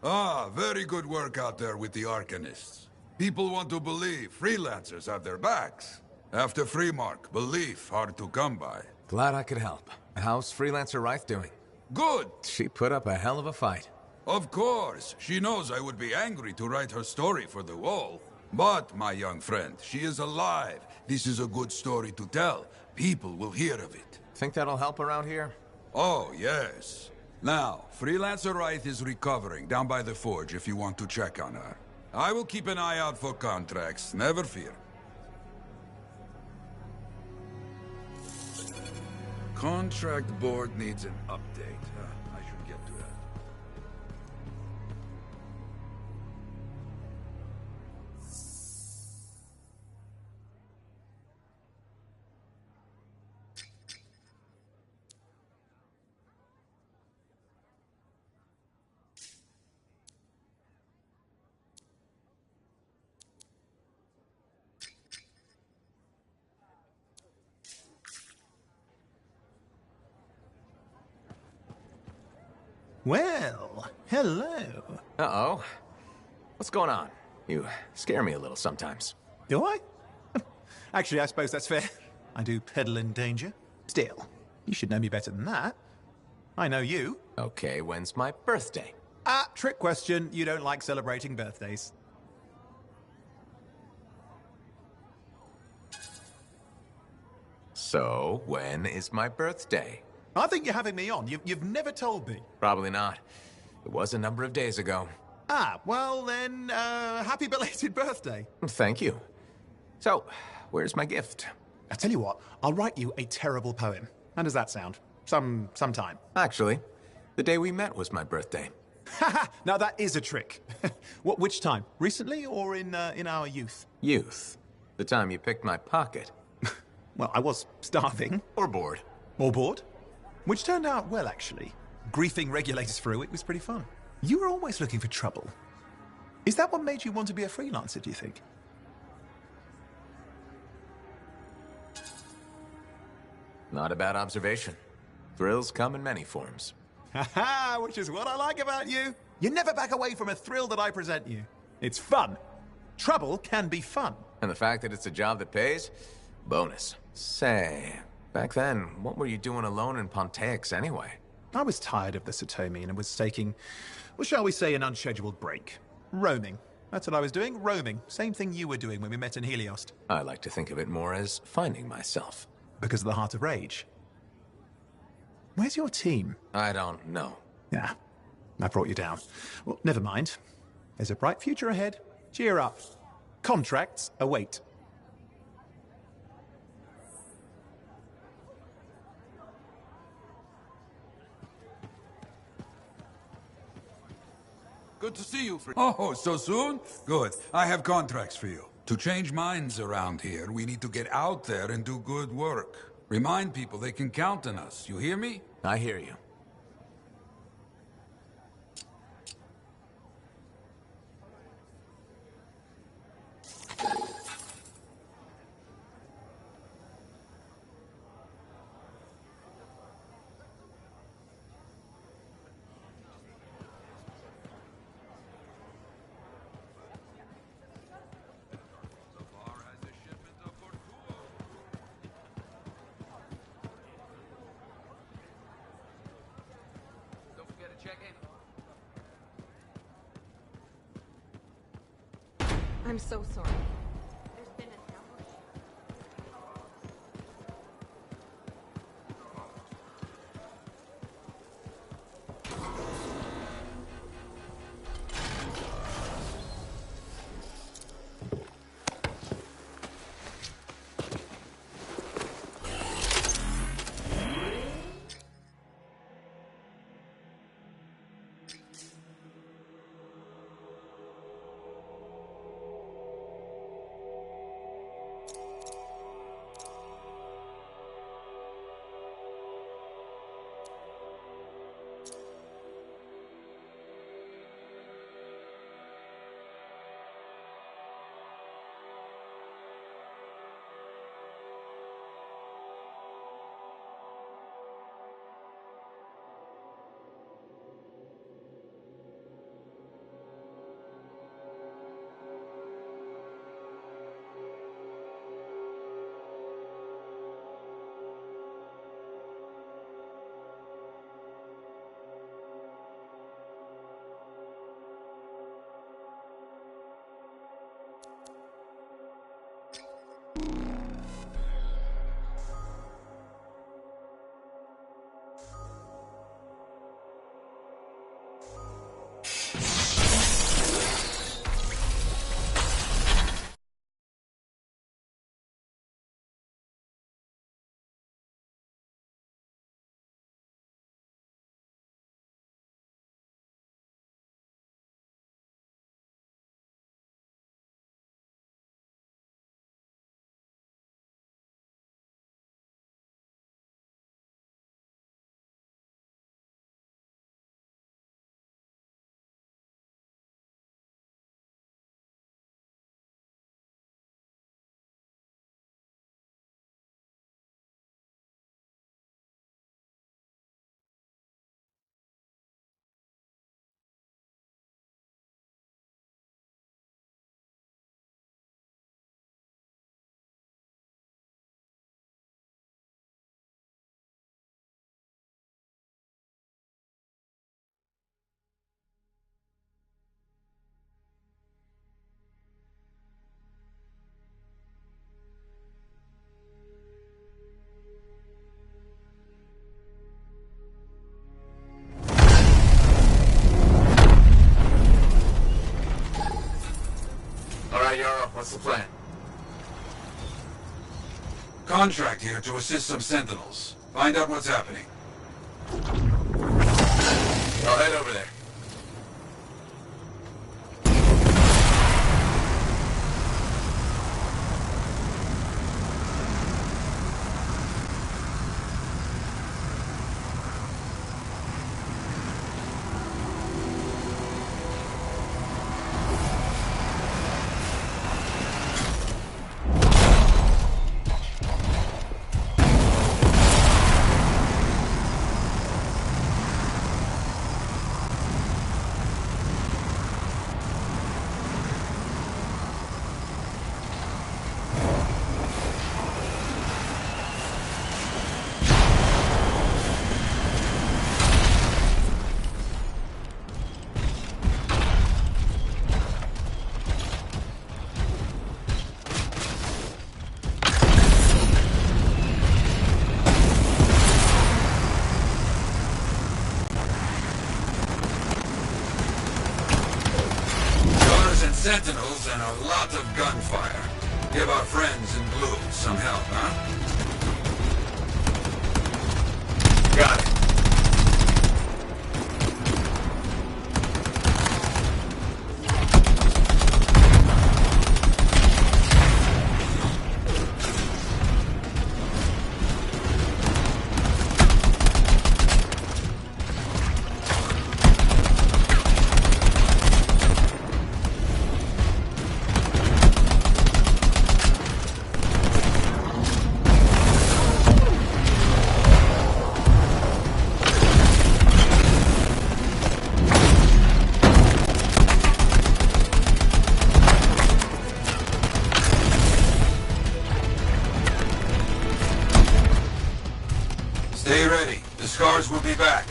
Ah, very good work out there with the Arcanists. People want to believe Freelancers have their backs. After Freemark, belief hard to come by. Glad I could help. How's Freelancer Reith doing? Good! She put up a hell of a fight. Of course, she knows I would be angry to write her story for the wall. But, my young friend, she is alive. This is a good story to tell. People will hear of it. Think that'll help around here? Oh, yes. Now, Freelancer Reith is recovering down by the forge if you want to check on her. I will keep an eye out for contracts, never fear. Contract board needs an update. I should get to that. Well, hello. Uh-oh. What's going on? You scare me a little sometimes. Do I? Actually, I suppose that's fair. I do peddle in danger. Still, you should know me better than that. I know you. Okay, when's my birthday? Ah, trick question. You don't like celebrating birthdays. So, when is my birthday? I think you're having me on. You've never told me. Probably not. It was a number of days ago. Ah, well then, happy belated birthday. Thank you. So, where's my gift? I tell you what, I'll write you a terrible poem. How does that sound? Sometime. Actually, the day we met was my birthday. Haha, now that is a trick. Which time? Recently or in our youth? Youth. The time you picked my pocket. Well, I was starving. Or bored. Or bored. Which turned out well, actually. Griefing regulators for a week was pretty fun. You were always looking for trouble. Is that what made you want to be a freelancer, do you think? Not a bad observation. Thrills come in many forms. Haha, which is what I like about you. You never back away from a thrill that I present you. It's fun. Trouble can be fun. And the fact that it's a job that pays? Bonus. Say, back then, what were you doing alone in Pontaix anyway? I was tired of the Satomi and was taking, well, shall we say, an unscheduled break. Roaming. That's what I was doing, roaming. Same thing you were doing when we met in Heliost. I like to think of it more as finding myself. Because of the Heart of Rage. Where's your team? I don't know. Yeah, I brought you down. Well, never mind. There's a bright future ahead. Cheer up. Contracts await. Good to see you, Oh, so soon? Good. I have contracts for you. To change minds around here, we need to get out there and do good work. Remind people they can count on us. You hear me? I hear you. I'm so sorry. There's been an ambush. contract here to assist some sentinels. Find out what's happening. I'll head over there. Sentinels and a lot of gunfire. Give our friends in blue some help, huh? Got it. Stay ready. The Scars will be back.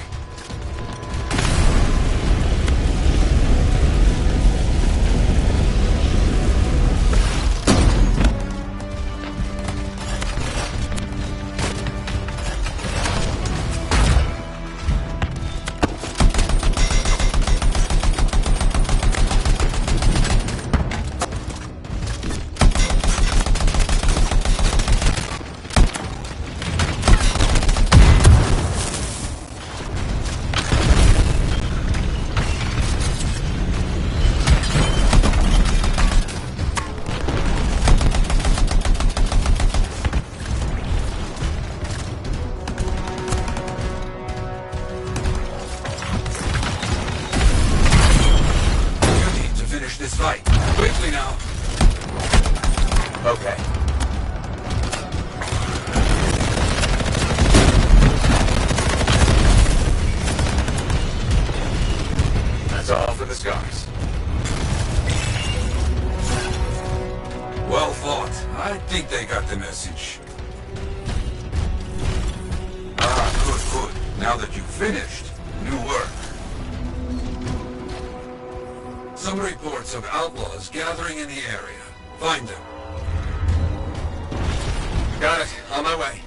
This fight. Quickly now. Okay. That's all for the Scars. Well fought. I think they got the message. Ah, good. Now that you've finished, new work. Some reports of outlaws gathering in the area. Find them. Got it. On my way.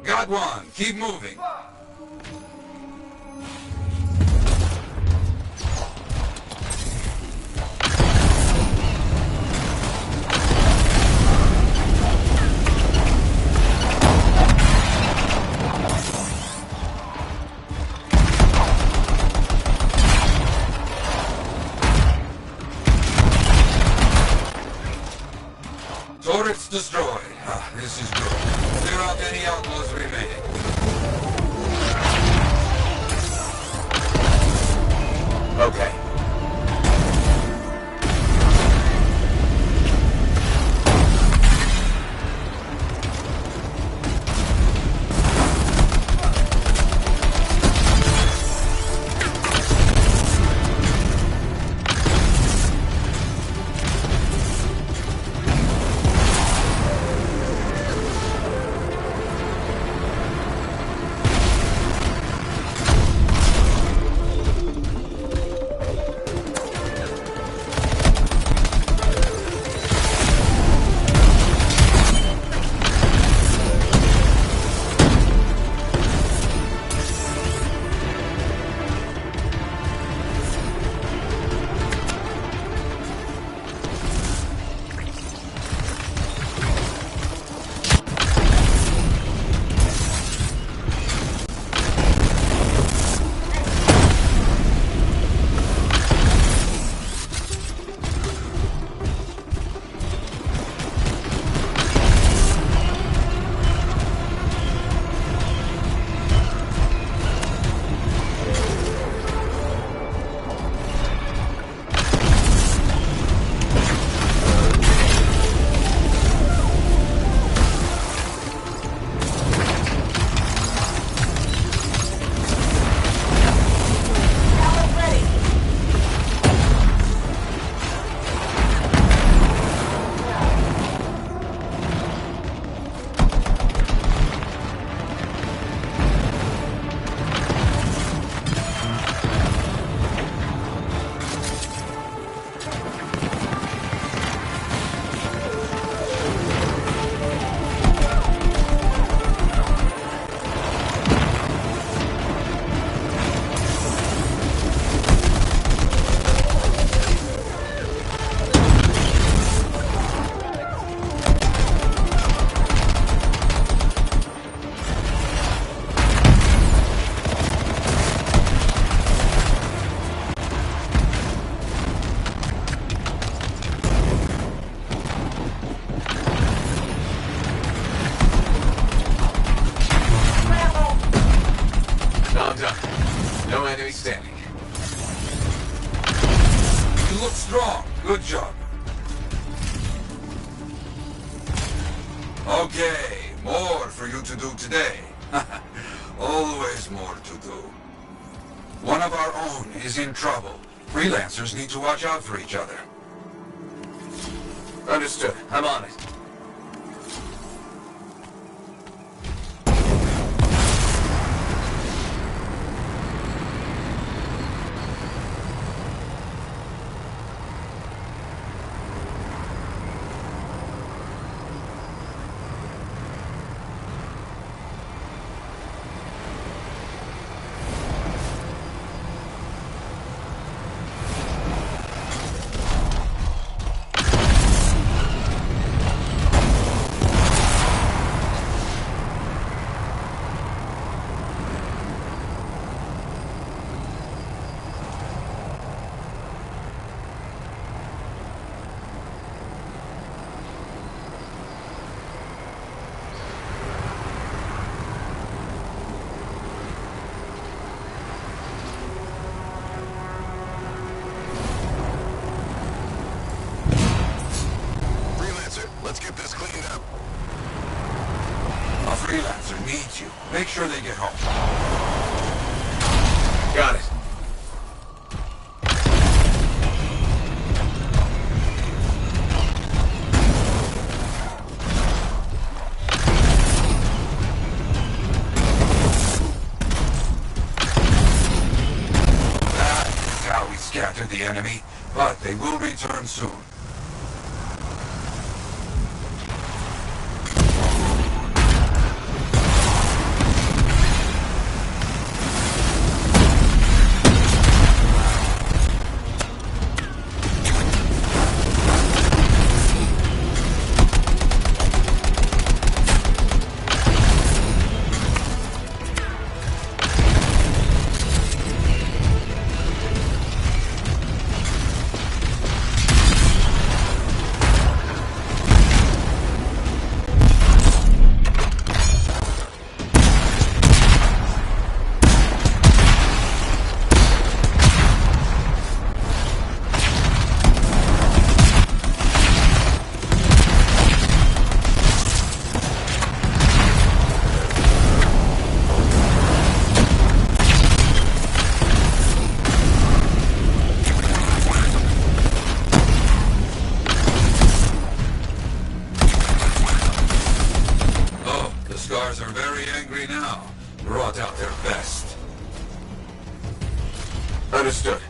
Got one. Keep moving. Turrets destroyed. Ah, this is good. Clear out any outlaws remaining. Okay. Standing. You look strong. Good job. Okay, more for you to do today. Always more to do. One of our own is in trouble. Freelancers need to watch out for each other. Understood. I'm on it. Let's get this cleaned up. A Freelancer needs you. Make sure they get home. Got it. the enemy, but they will return soon. Scars are very angry now. Brought out their best. Understood.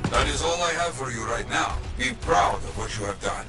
That is all I have for you right now. Be proud of what you have done.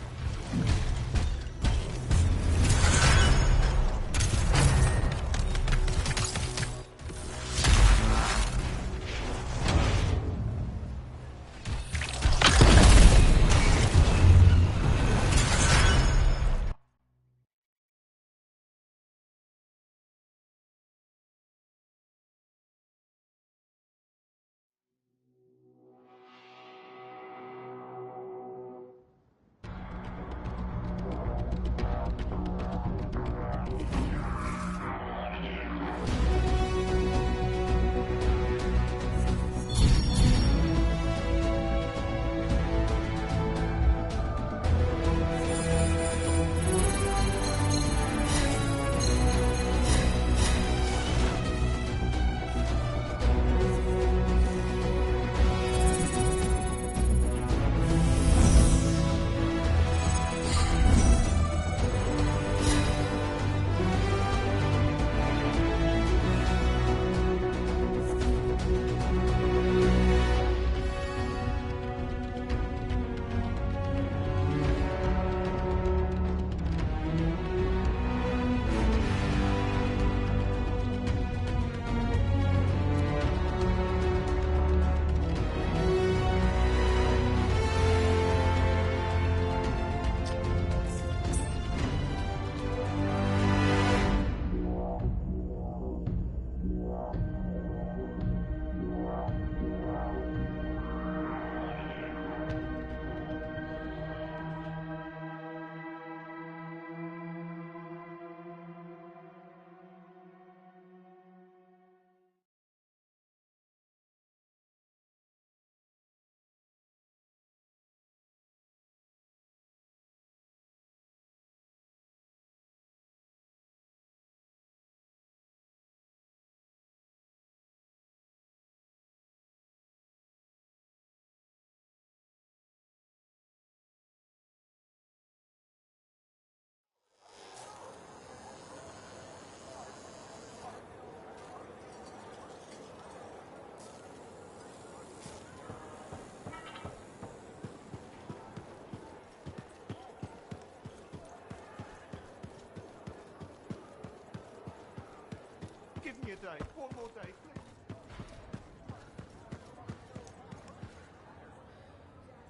me a day. One more day, please.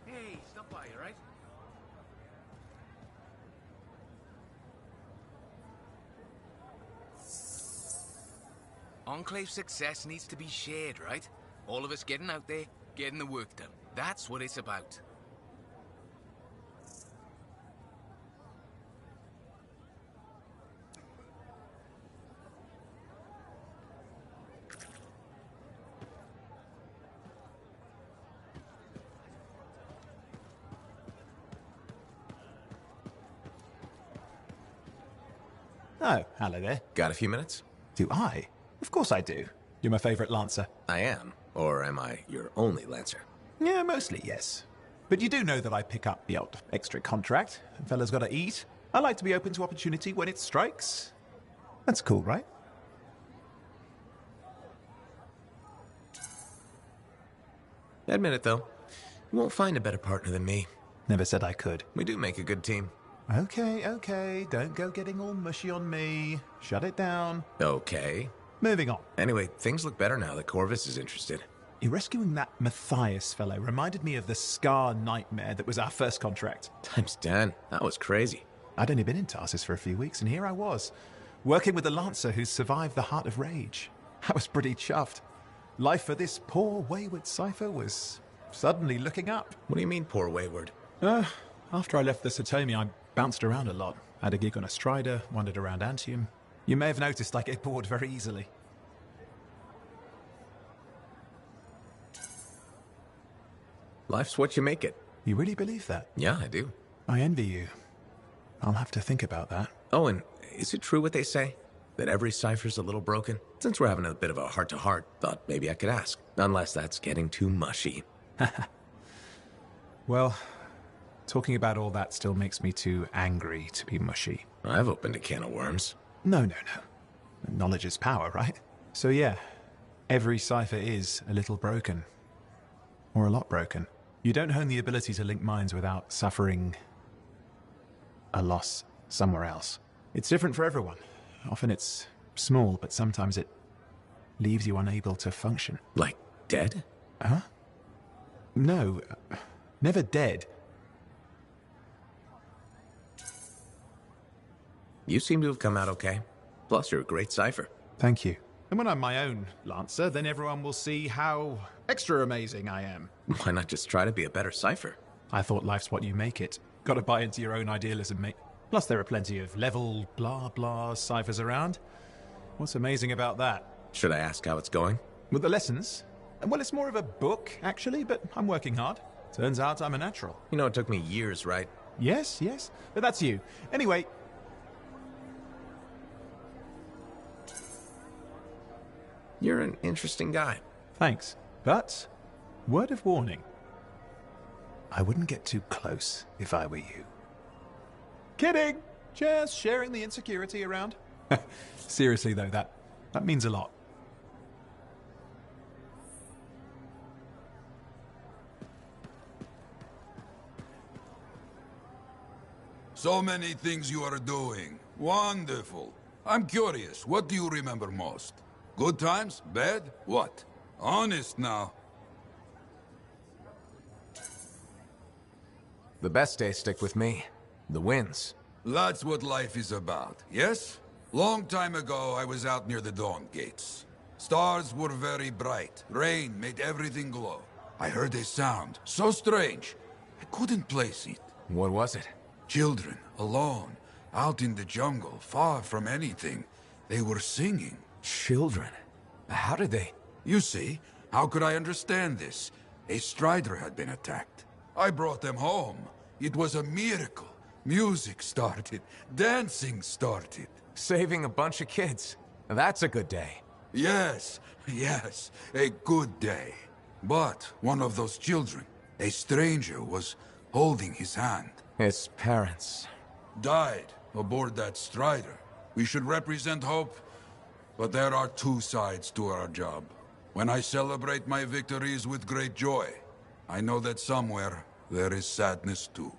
Hey, stop by, all right? Enclave success needs to be shared, right? All of us getting out there, getting the work done. That's what it's about. Oh, hello there. Got a few minutes? Do I? Of course I do. You're my favorite Lancer. I am. Or am I your only Lancer? Yeah, mostly, yes. But you do know that I pick up the odd extra contract. Fella's gotta eat. I like to be open to opportunity when it strikes. That's cool, right? Admit it, though. You won't find a better partner than me. Never said I could. We do make a good team. Okay. Don't go getting all mushy on me. Shut it down. Okay. Moving on. Anyway, things look better now that Corvus is interested. You rescuing that Matthias fellow reminded me of the Scar nightmare that was our first contract. Times 10. That was crazy. I'd only been in Tarsus for a few weeks, and here I was, working with a Lancer who survived the Heart of Rage. I was pretty chuffed. Life for this poor, wayward cipher was suddenly looking up. What do you mean, poor wayward? After I left the Satomi, I bounced around a lot. Had a gig on a Strider, wandered around Anthem. You may have noticed I get bored very easily. Life's what you make it. You really believe that? Yeah, I do. I envy you. I'll have to think about that. Oh, and is it true what they say? That every cipher's a little broken? Since we're having a bit of a heart-to-heart, thought maybe I could ask. Unless that's getting too mushy. Well, talking about all that still makes me too angry to be mushy. I've opened a can of worms. No. Knowledge is power, right? So yeah, every cipher is a little broken. Or a lot broken. You don't hone the ability to link minds without suffering a loss somewhere else. It's different for everyone. Often it's small, but sometimes it leaves you unable to function. Like dead? Huh? No, never dead. You seem to have come out okay. Plus, you're a great cipher. Thank you. And when I'm my own Lancer, then everyone will see how extra amazing I am. Why not just try to be a better cipher? I thought life's what you make it. Gotta buy into your own idealism, mate. Plus, there are plenty of level blah blah ciphers around. What's amazing about that? Should I ask how it's going? With the lessons? Well, it's more of a book, actually, but I'm working hard. Turns out I'm a natural. You know, it took me years, right? Yes, but that's you. Anyway... You're an interesting guy. Thanks. But, word of warning. I wouldn't get too close if I were you. Kidding! Just sharing the insecurity around. Seriously, though, that means a lot. So many things you are doing. Wonderful. I'm curious, what do you remember most? Good times? Bad? What? Honest now. The best days stick with me. The wins. That's what life is about, yes? Long time ago, I was out near the Dawn Gates. Stars were very bright. Rain made everything glow. I heard a sound, so strange. I couldn't place it. What was it? Children, alone, out in the jungle, far from anything. They were singing. Children? How did they? You see, how could I understand this? A Strider had been attacked. I brought them home. It was a miracle. Music started. Dancing started. Saving a bunch of kids. That's a good day. Yes, a good day. But one of those children, a stranger, was holding his hand. His parents. Died aboard that Strider. We should represent hope, but there are two sides to our job. When I celebrate my victories with great joy, I know that somewhere there is sadness too.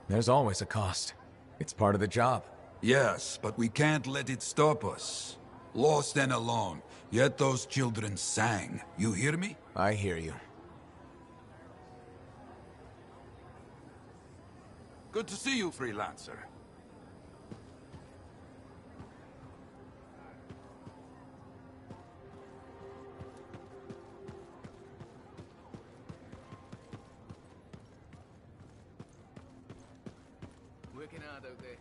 There's always a cost. It's part of the job. Yes, but we can't let it stop us. Lost and alone, yet those children sang. You hear me? I hear you. Good to see you, Freelancer. Working hard out there.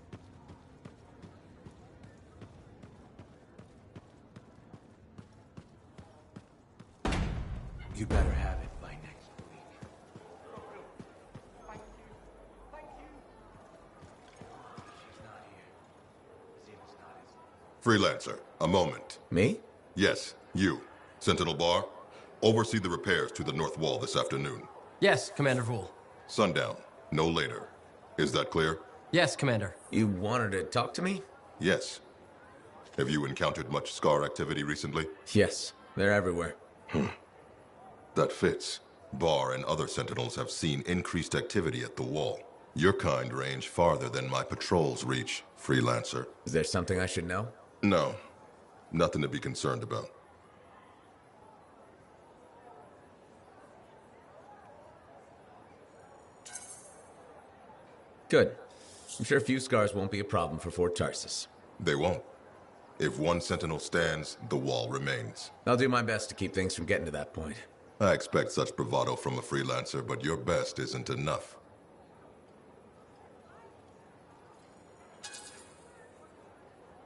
You better have it by next week. She's not here. Zena's not. Freelancer, a moment. Me? Yes, you. Sentinel Bar, oversee the repairs to the north wall this afternoon. Yes, Commander Vool. Sundown, no later. Is that clear? Yes, Commander. You wanted to talk to me? Yes. Have you encountered much Scar activity recently? Yes, they're everywhere. That fits. Bar and other Sentinels have seen increased activity at the wall. Your kind range farther than my patrols reach, Freelancer. Is there something I should know? No. Nothing to be concerned about. Good. I'm sure a few scars won't be a problem for Fort Tarsus. They won't. If one Sentinel stands, the wall remains. I'll do my best to keep things from getting to that point. I expect such bravado from a Freelancer, but your best isn't enough.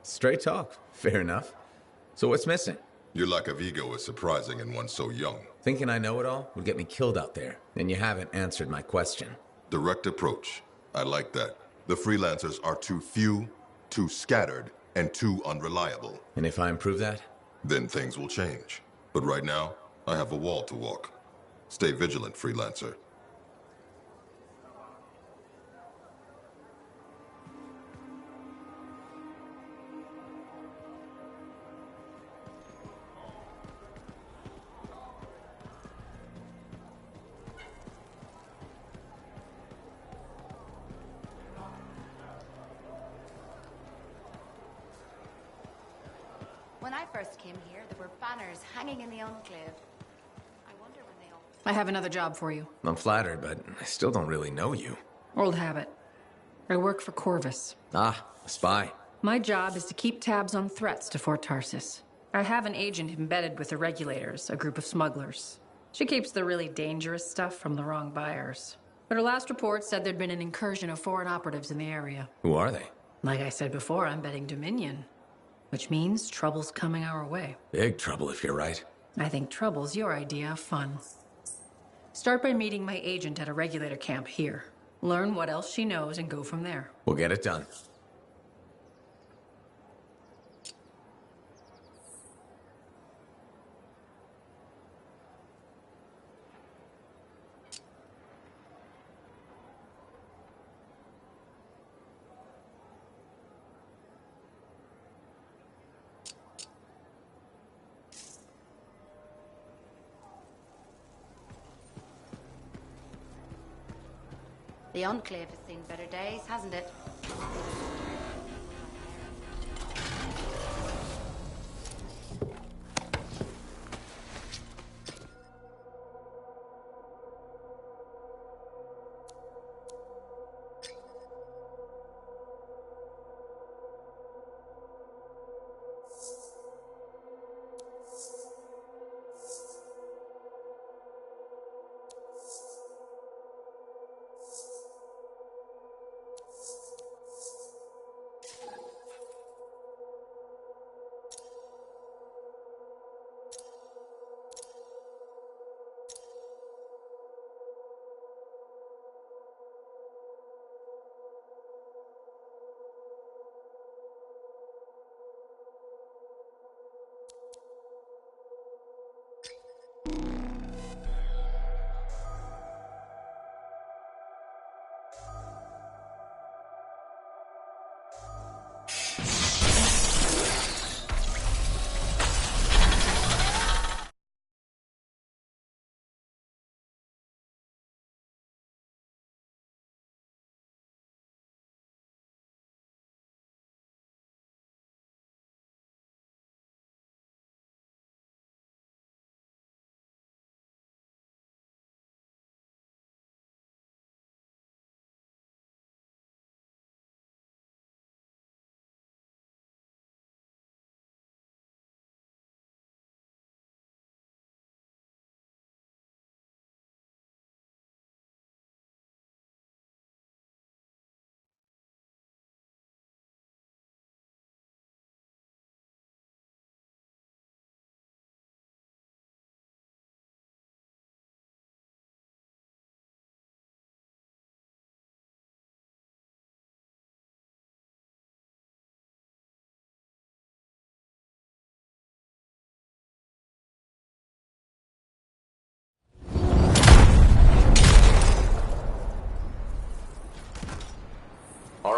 Straight talk. Fair enough. So what's missing? Your lack of ego is surprising in one so young. Thinking I know it all would get me killed out there, and you haven't answered my question. Direct approach. I like that. The Freelancers are too few, too scattered, and too unreliable. And if I improve that? Then things will change. But right now, I have a wall to walk. Stay vigilant, Freelancer. When I first came here, there were banners hanging in the enclave. I wonder when they all... I have another job for you. I'm flattered, but I still don't really know you. Old habit. I work for Corvus. Ah, a spy. My job is to keep tabs on threats to Fort Tarsus. I have an agent embedded with the regulators, a group of smugglers. She keeps the really dangerous stuff from the wrong buyers. But her last report said there'd been an incursion of foreign operatives in the area. Who are they? Like I said before, I'm betting Dominion. Which means trouble's coming our way. Big trouble if you're right. I think trouble's your idea of fun. Start by meeting my agent at a regulator camp here. Learn what else she knows and go from there. We'll get it done. The Enclave has seen better days, hasn't it?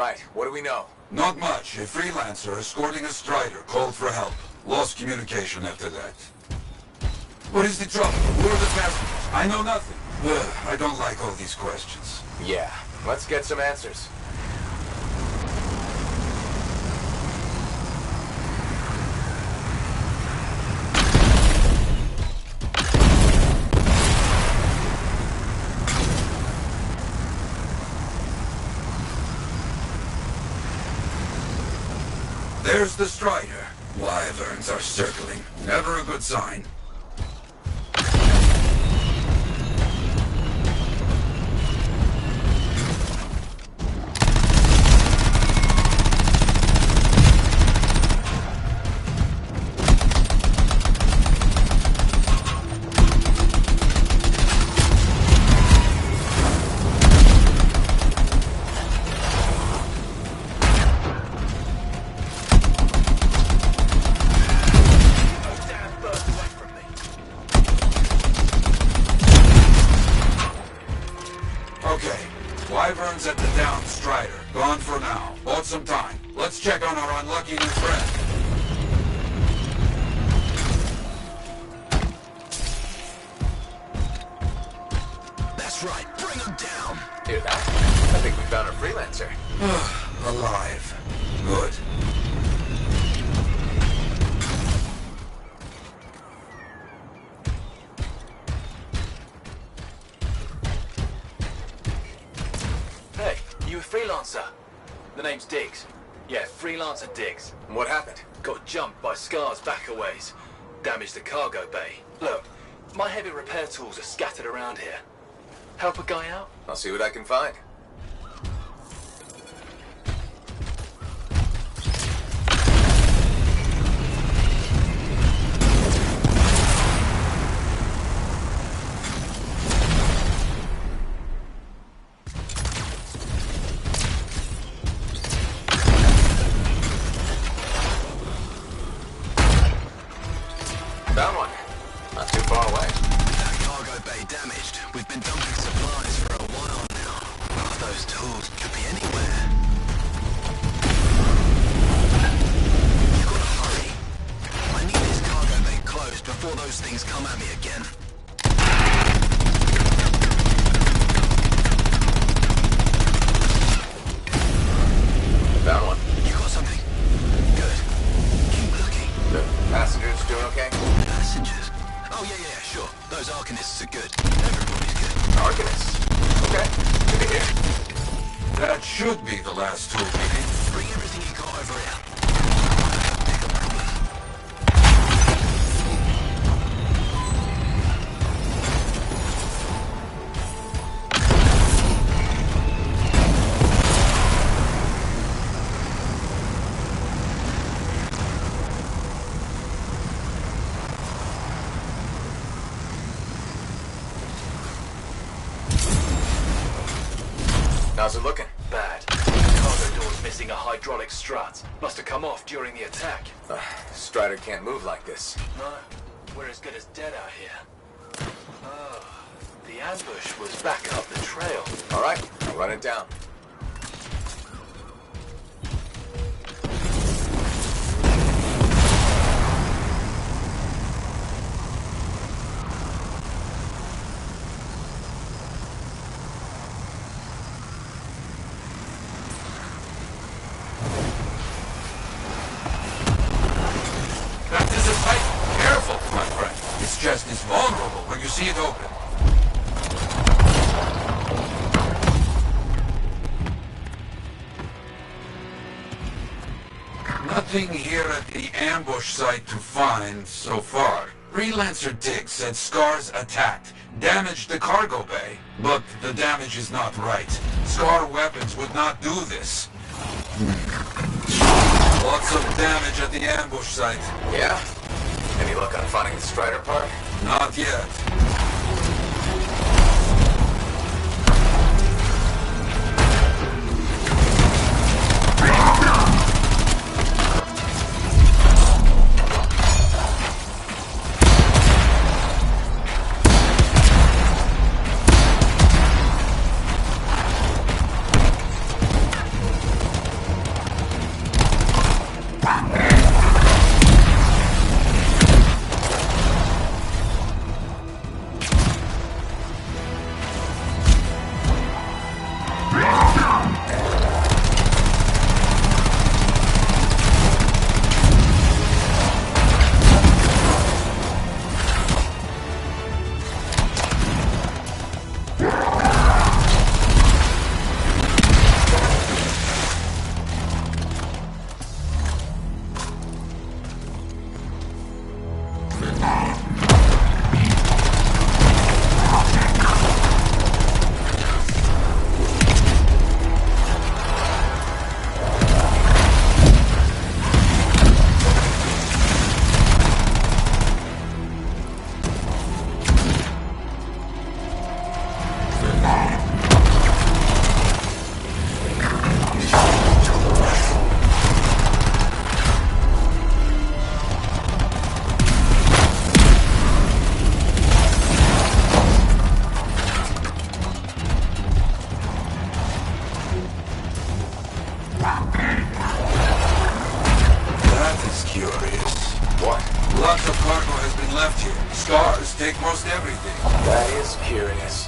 right, what do we know? Not much. A Freelancer escorting a Strider called for help. Lost communication after that. What is the trouble? Who are the passengers? I know nothing. I don't like all these questions. Yeah, let's get some answers. There's the Strider. Wyverns are circling. Never a good sign. Wyverns at the down Strider. Gone for now. Bought some time. Let's check on our unlucky new friend. That's right. Bring him down. Hear that? I think we found a Freelancer. Alive. Good. Hey, you a Freelancer? The name's Diggs. Yeah, Freelancer Diggs. What happened? Got jumped by Scar's back a ways. Damaged the cargo bay. Look, my heavy repair tools are scattered around here. Help a guy out? I'll see what I can find. Found one. Not too far away. That cargo bay damaged. We've been dumping supplies for a while now. Those tools could be anywhere. You gotta hurry. I need this cargo bay closed before those things come at me again. Found one. You got something? Good. Keep looking. The passengers doing okay? Passengers? Oh, yeah, sure. Those Arcanists are good. Everybody's good. Arcanists. Okay, good to hear. That should be the last tool we need. Bring everything you got over here. Bigger problem. How's it looking? Bad. Cargo door's missing a hydraulic strut. Must have come off during the attack. Strider can't move like this. No, we're as good as dead out here. Oh, the ambush was back up the trail. All right, I'll run it down. That is a pipe. Careful, my friend. Its chest is vulnerable when you see it open. Nothing here at the ambush site to find so far. Freelancer Diggs said Scar's attacked, damaged the cargo bay. But the damage is not right. Scar weapons would not do this. Lots of damage at the ambush site. Yeah? Any luck on finding the Strider part? Not yet. What? Lots of cargo has been left here. Scars take most everything. That is curious.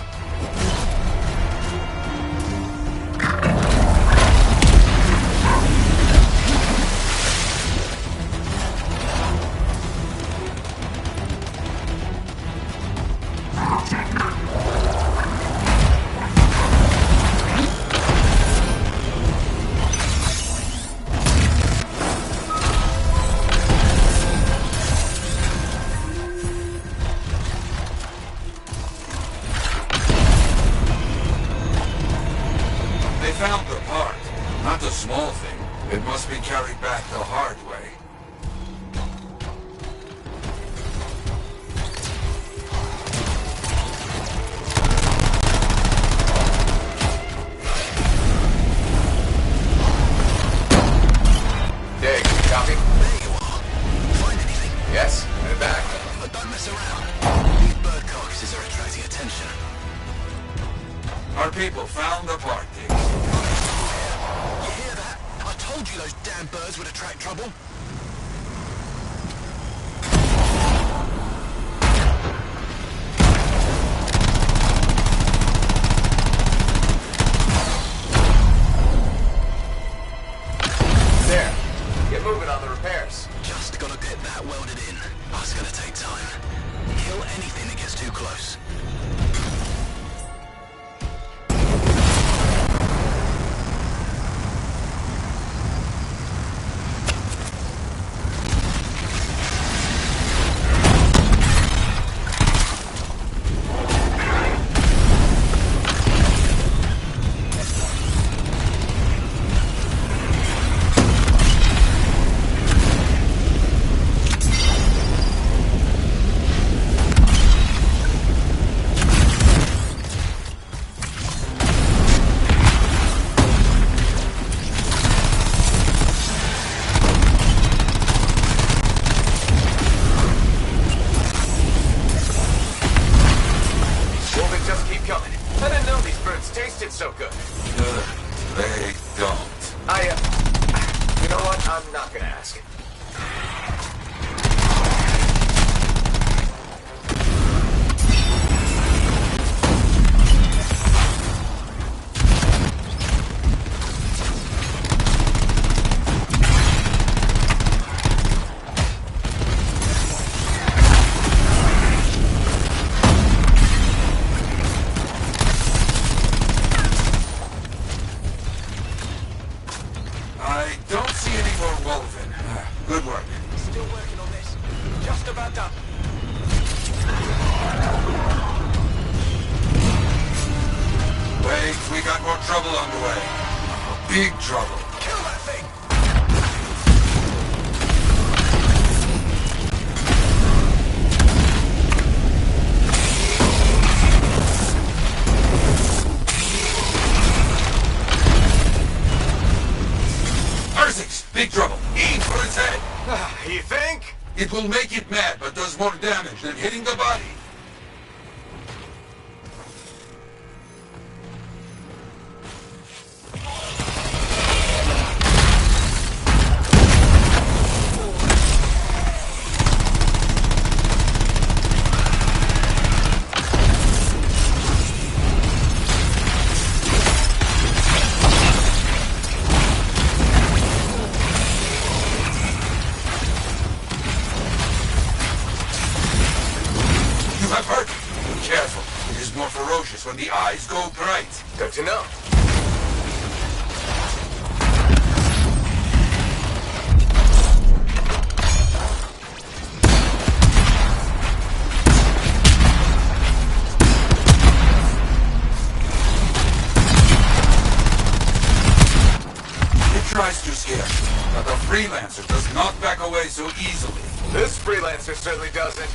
Found the part. Not a small thing. It must be carried back the hard way. Dig, copy? There you are. Find anything? Yes, headed back. But don't mess around. These bird carcasses are attracting attention. Our people found the part, Dick. You hear that? I told you those damn birds would attract trouble. There. Get moving on the repairs. Just gotta get that welded in. That's gonna take time. Kill anything that gets too close. So good. They don't. You know what? I'm not gonna ask. Good work. Still working on this. Just about done. Wait, we got more trouble on the way. Big trouble. Kill that thing! Big trouble. Aim for its head. You think? It will make it mad, but does more damage than hitting the body. When the eyes go bright. Good to know. It tries to scare, but the Freelancer does not back away so easily. This Freelancer certainly doesn't.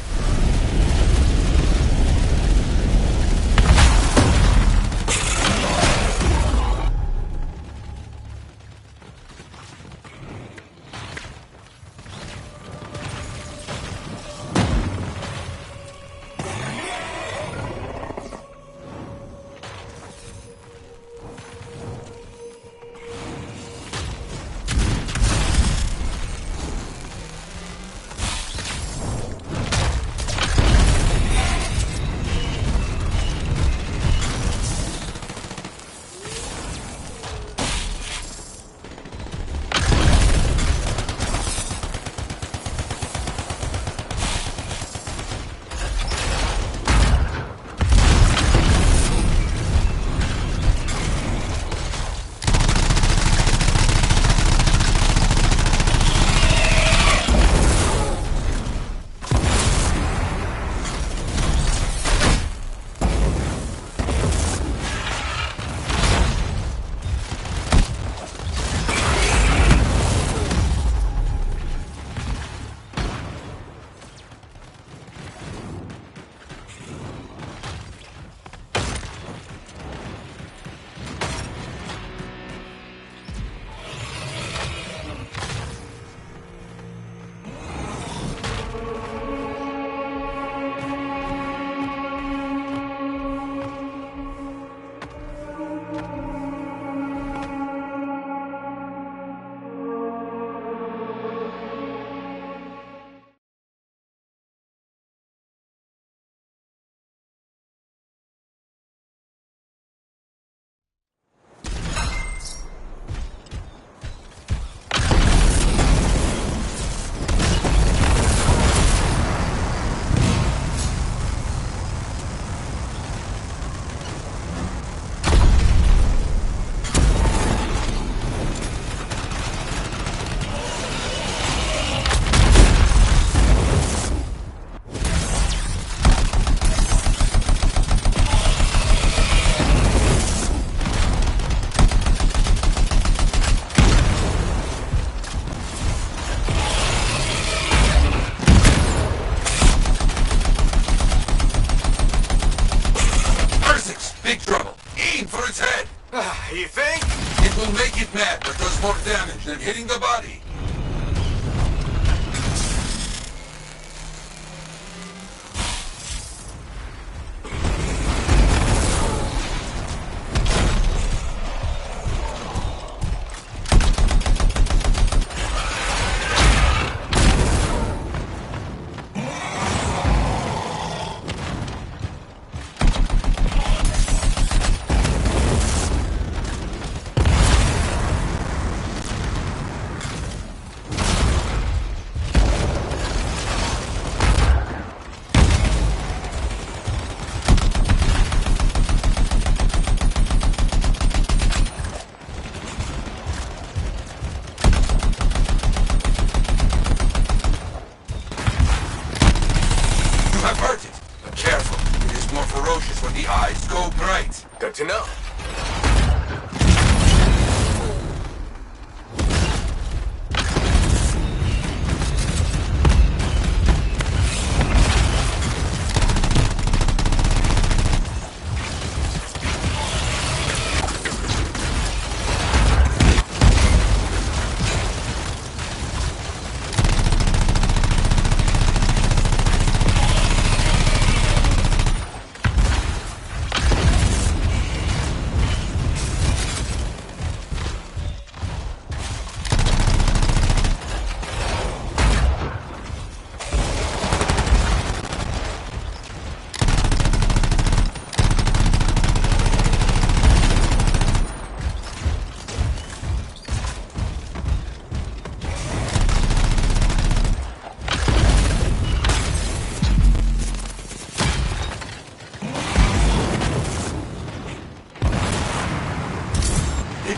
will make it mad, but does more damage than hitting the body. Good to know.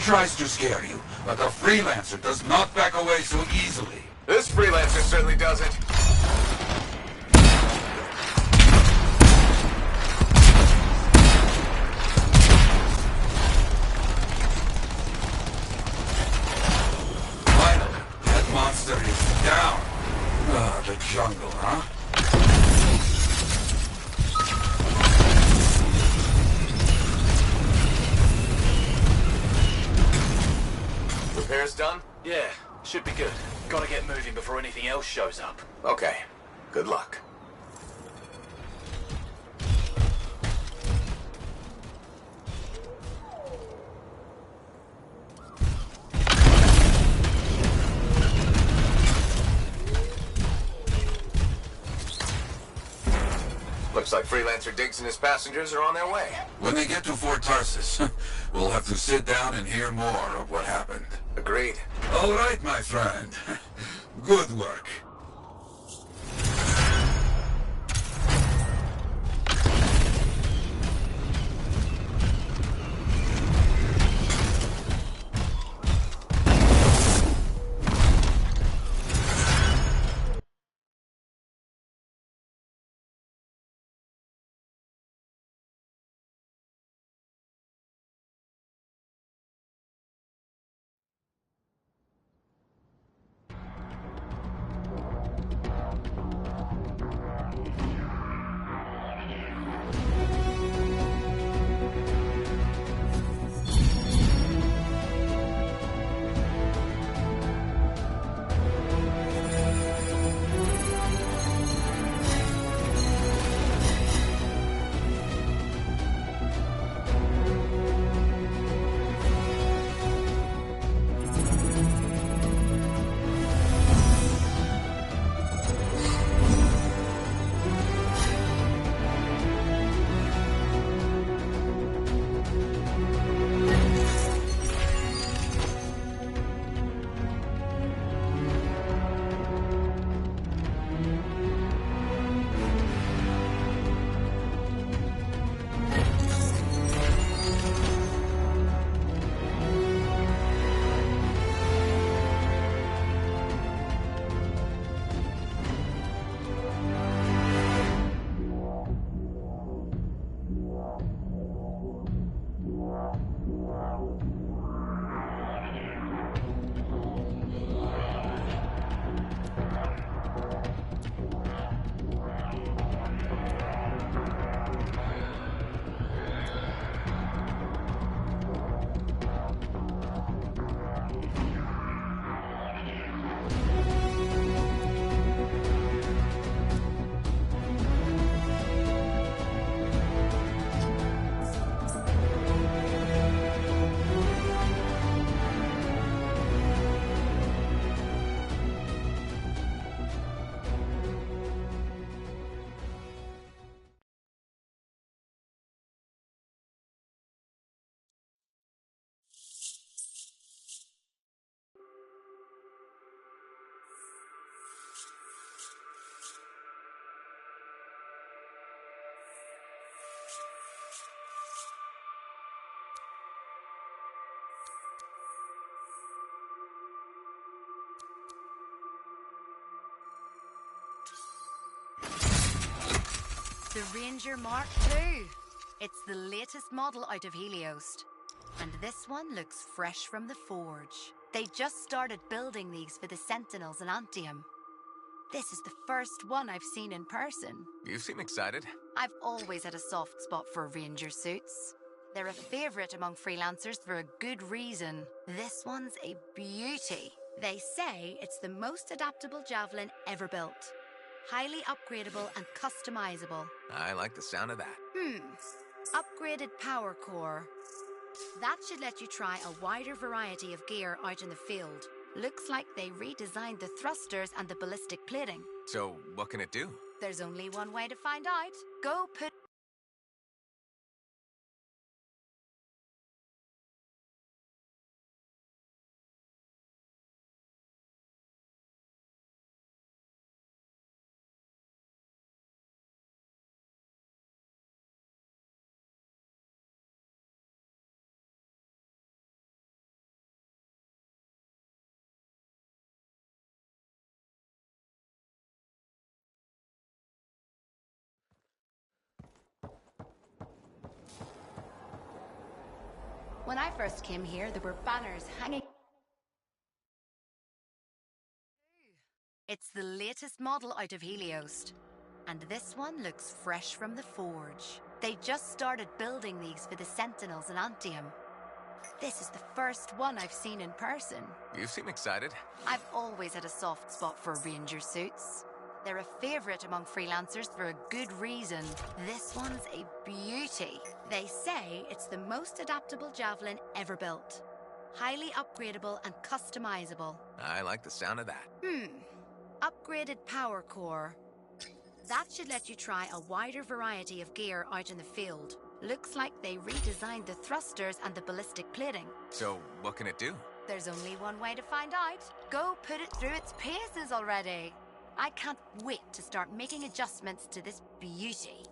Tries to scare you, but the Freelancer does not back away so easily. This Freelancer certainly doesn't. Finally, that monster is down. Ah, the jungle, huh? Repairs done? Yeah, should be good. Gotta get moving before anything else shows up. Okay. Good luck. Looks like Freelancer Diggs and his passengers are on their way. When they get to Fort Tarsus, we'll have to sit down and hear more of what happened. Agreed. All right, my friend. Good work. The Ranger Mark II. It's the latest model out of Helios. And this one looks fresh from the forge. They just started building these for the Sentinels in Anthem. This is the first one I've seen in person. You seem excited. I've always had a soft spot for Ranger suits. They're a favorite among freelancers for a good reason. This one's a beauty. They say it's the most adaptable javelin ever built. Highly upgradable and customizable. I like the sound of that. Upgraded power core. That should let you try a wider variety of gear out in the field. Looks like they redesigned the thrusters and the ballistic plating. So, what can it do? There's only one way to find out. Go put... When I first came here, there were banners hanging... It's the latest model out of Helios. And this one looks fresh from the forge. They just started building these for the Sentinels in Anthem. This is the first one I've seen in person. You seem excited. I've always had a soft spot for Ranger suits. They're a favorite among freelancers for a good reason. This one's a beauty. They say it's the most adaptable javelin ever built. Highly upgradable and customizable. I like the sound of that. Upgraded power core. That should let you try a wider variety of gear out in the field. Looks like they redesigned the thrusters and the ballistic plating. So, what can it do? There's only one way to find out. Go put it through its paces already. I can't wait to start making adjustments to this beauty.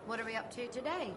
What are we up to today?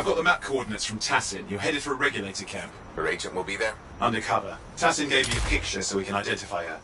I've got the map coordinates from Tassin. You're headed for a regulator camp. Her agent will be there? Undercover. Tassin gave me a picture so we can identify her.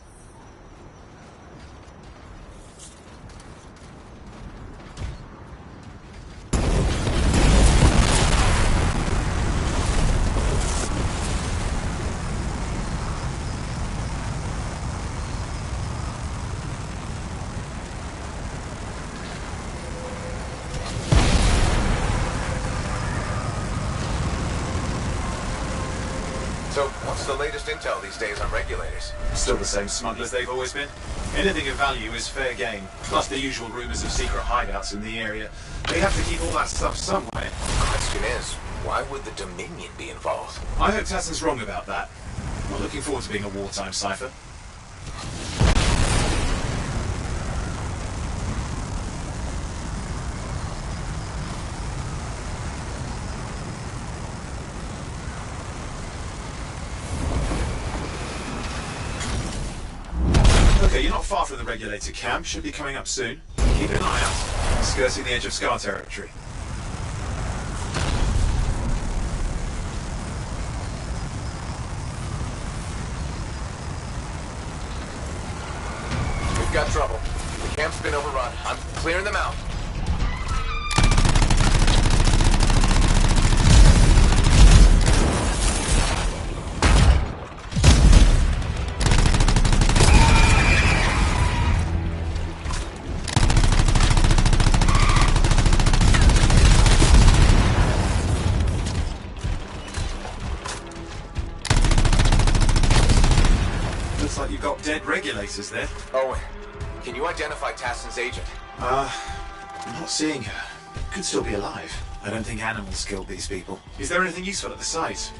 So, what's the latest intel these days on regulators? Still the same smugglers they've always been. Anything of value is fair game, plus the usual rumors of secret hideouts in the area. They have to keep all that stuff somewhere. Question is, why would the Dominion be involved? I hope Tassin's wrong about that. Not looking forward to being a wartime cipher. Okay, you're not far from the regulator camp. Should be coming up soon. Keep an eye out. Skirting the edge of Scar territory. We've got trouble. The camp's been overrun. I'm clearing them out. Looks like you've got dead regulators there. Owen, can you identify Tassin's agent? I'm not seeing her. Could still be alive. I don't think animals killed these people. Is there anything useful at the site?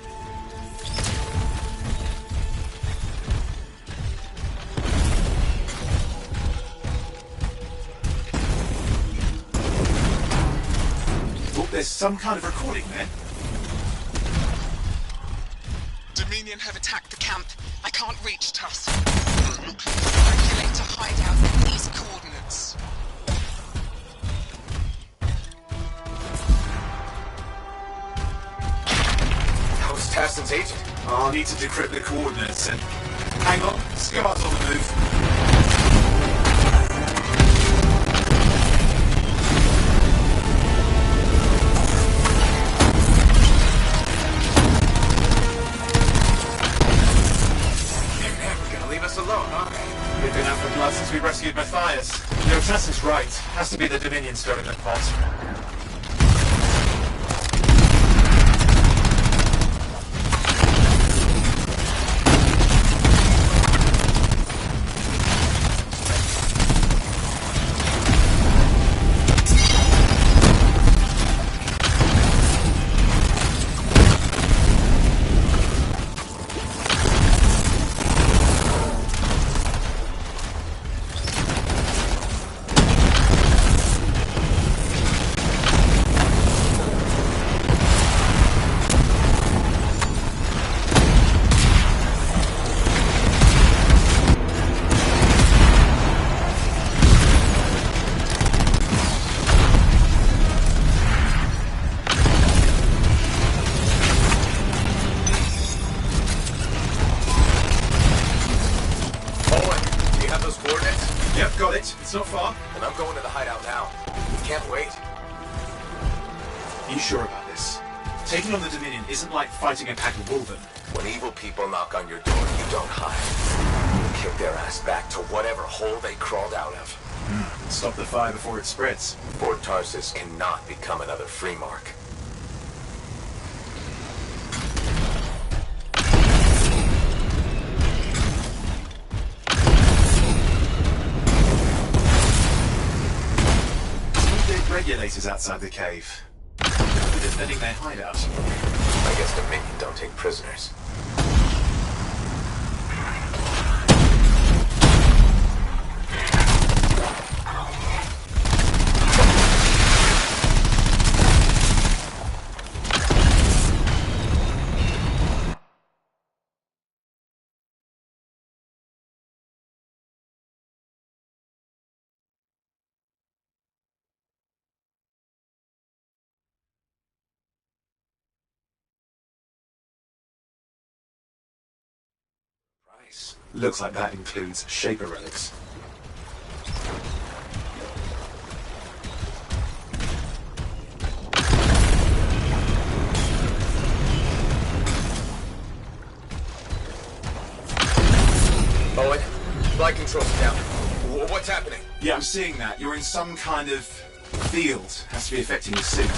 Oh, there's some kind of recording there. Dominion have attacked the camp. I can't reach Tuss. Regulator hideout at these coordinates. That was Tassin's agent. I'll need to decrypt the coordinates and... Hang on, Scar's on the move. Alone, aren't they? We've been out for blood since we rescued Matthias. No, Tassin's right. Has to be the Dominion stirring the pot. Yep, got it. It's not far. And I'm going to the hideout now. Can't wait. You sure about this? Taking on the Dominion isn't like fighting a pack of wolven. When evil people knock on your door, you don't hide. You kick their ass back to whatever hole they crawled out of. Stop the fire before it spreads. Fort Tarsus cannot become another free mark. Regulators outside the cave. They're defending their hideout. I guess Dominion don't take prisoners. Nice. Looks like that includes Shaper relics. Owen, flight controls down. What's happening? Yeah, I'm seeing that. You're in some kind of field. Has to be affecting your suit.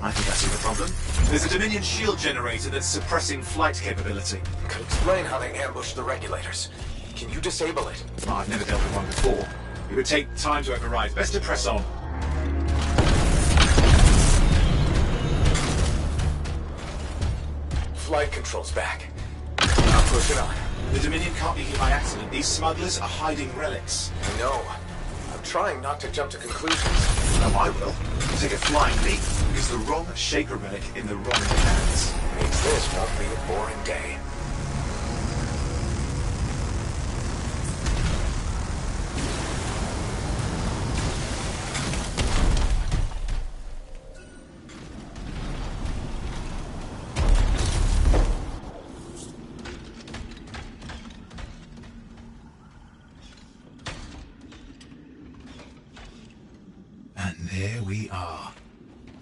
I think I see the problem. There's a Dominion shield generator that's suppressing flight capability. Could explain how they ambushed the regulators. Can you disable it? Well, I've never dealt with one before. It would take time to override. Best to press on. Flight controls back. I'm pushing on. The Dominion can't be here by accident. These smugglers are hiding relics. I know. I'm trying not to jump to conclusions. No, I will. Take a flying leap. Use the wrong Shaper relic in the wrong hands. Means this won't be a boring day. And there we are.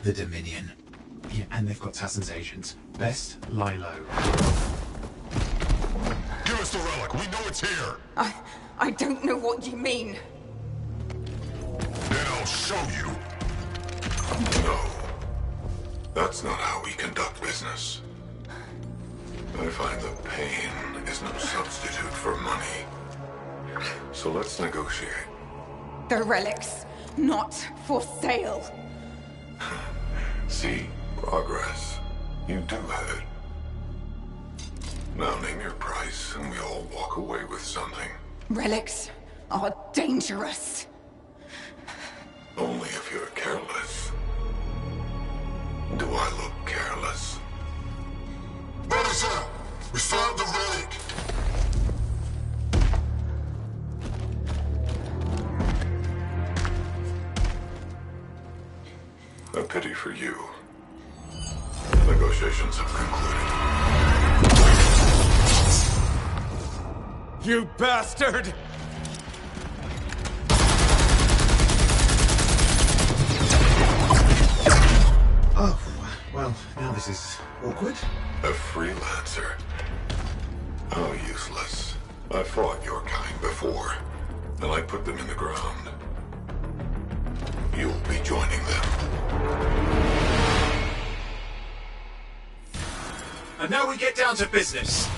The Dominion. Yeah, and they've got Tassin's agents. Best lie low. Give us the relic. We know it's here. I don't know what you mean. Then I'll show you. No. That's not how we conduct business. I find that pain is no substitute for money. So let's negotiate. The relics, not for sale. See? Progress. You do have it. Now name your price, and we all walk away with something. Relics are dangerous. Only if you're careless. Do I look careless? Officer! We found the relic! A pity for you. Negotiations have concluded. You bastard! Oh, well, now this is awkward. A freelancer. How useless. I fought your kind before, and I put them in the ground. You'll be joining them. And now we get down to business.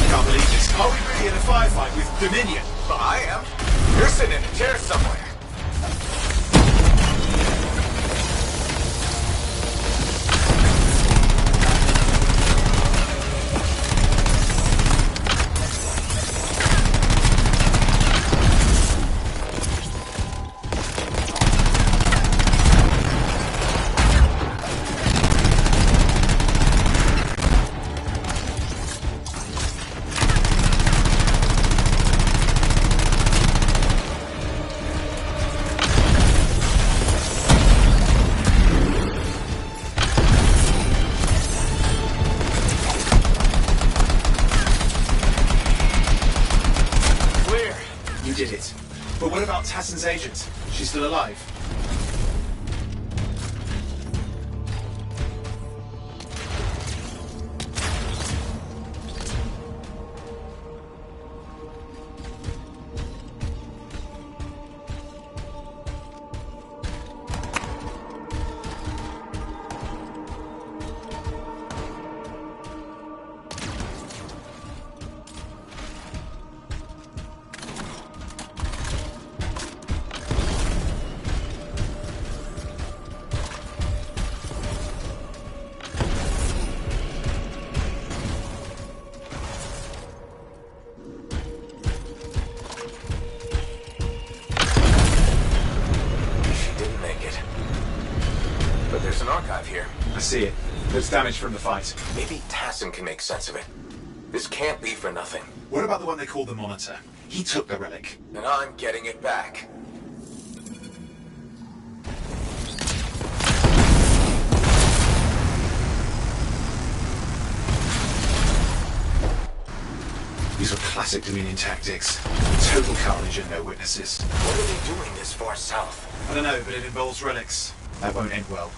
Can't believe this. Are we really in a firefight with Dominion? Well, I am. You're sitting in a chair somewhere. You did it. But what about Tassin's agent? She's still alive? see it. There's damage from the fight. Maybe Tassin can make sense of it. This can't be for nothing. What about the one they call the Monitor? He took the relic. And I'm getting it back. These were classic Dominion tactics. Total carnage and no witnesses. What are they doing this far south? I don't know, but it involves relics. That won't end well.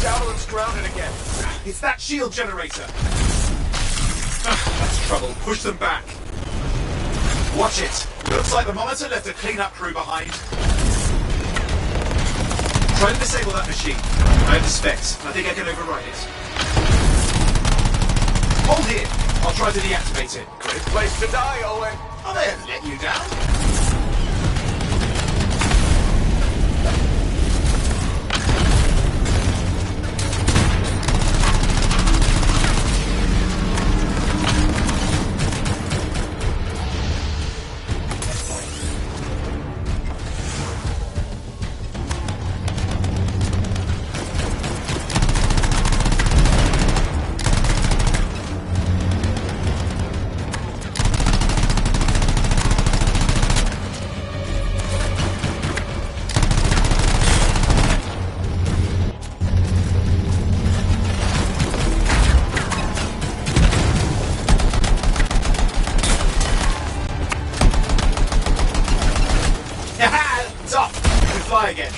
Javelin's grounded again. It's that shield generator! That's trouble. Push them back. Watch it. Looks like the Monitor left a cleanup crew behind. Try to disable that machine. I have the specs. I think I can override it. Hold here. I'll try to deactivate it. Great place to die, Owen. I'll never let you down. Again.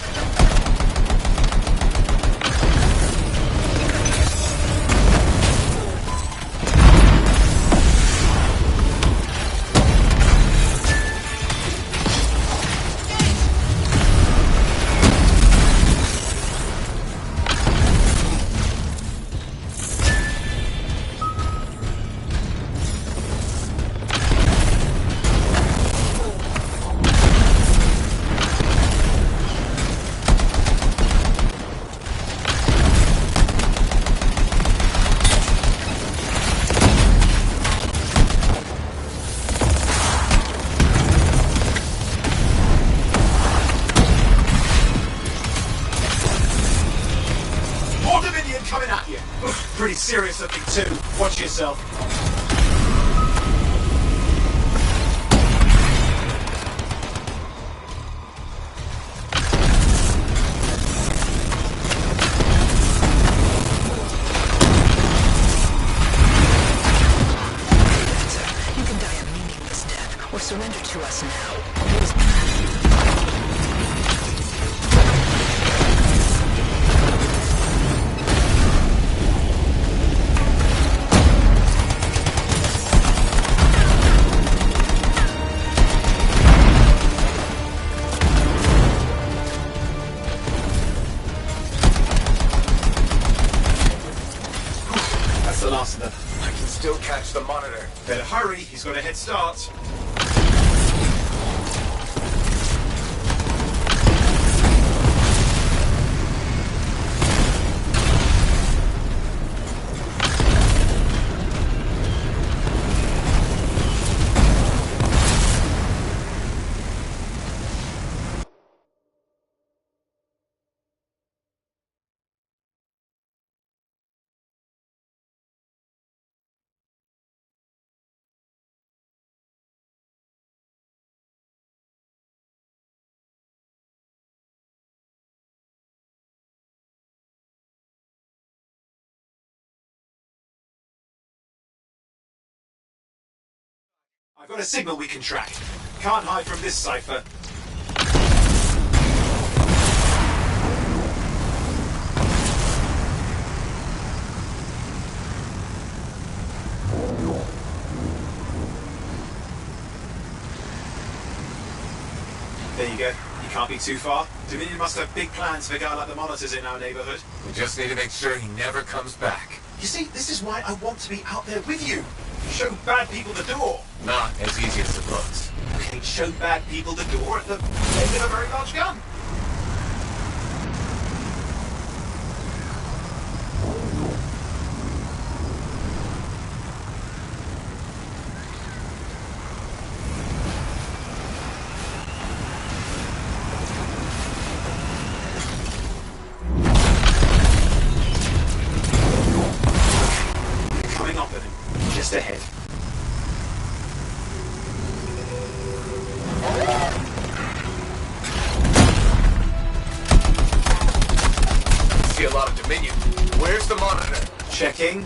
Coming at you. Pretty serious looking too. Watch yourself. You can die a meaningless death, or surrender to us now. That's the last of them. I can still catch the Monitor. Better hurry, he's got a head start. I've got a signal we can track. Can't hide from this cipher. There you go. You can't be too far. Dominion must have big plans for a guy like the Monitors in our neighborhood. We just need to make sure he never comes back. You see, this is why I want to be out there with you. Show bad people the door. Not as easy as it looks. Okay, show bad people the door at the end of a very large gun. see a lot of Dominion. Where's the monitor? Checking.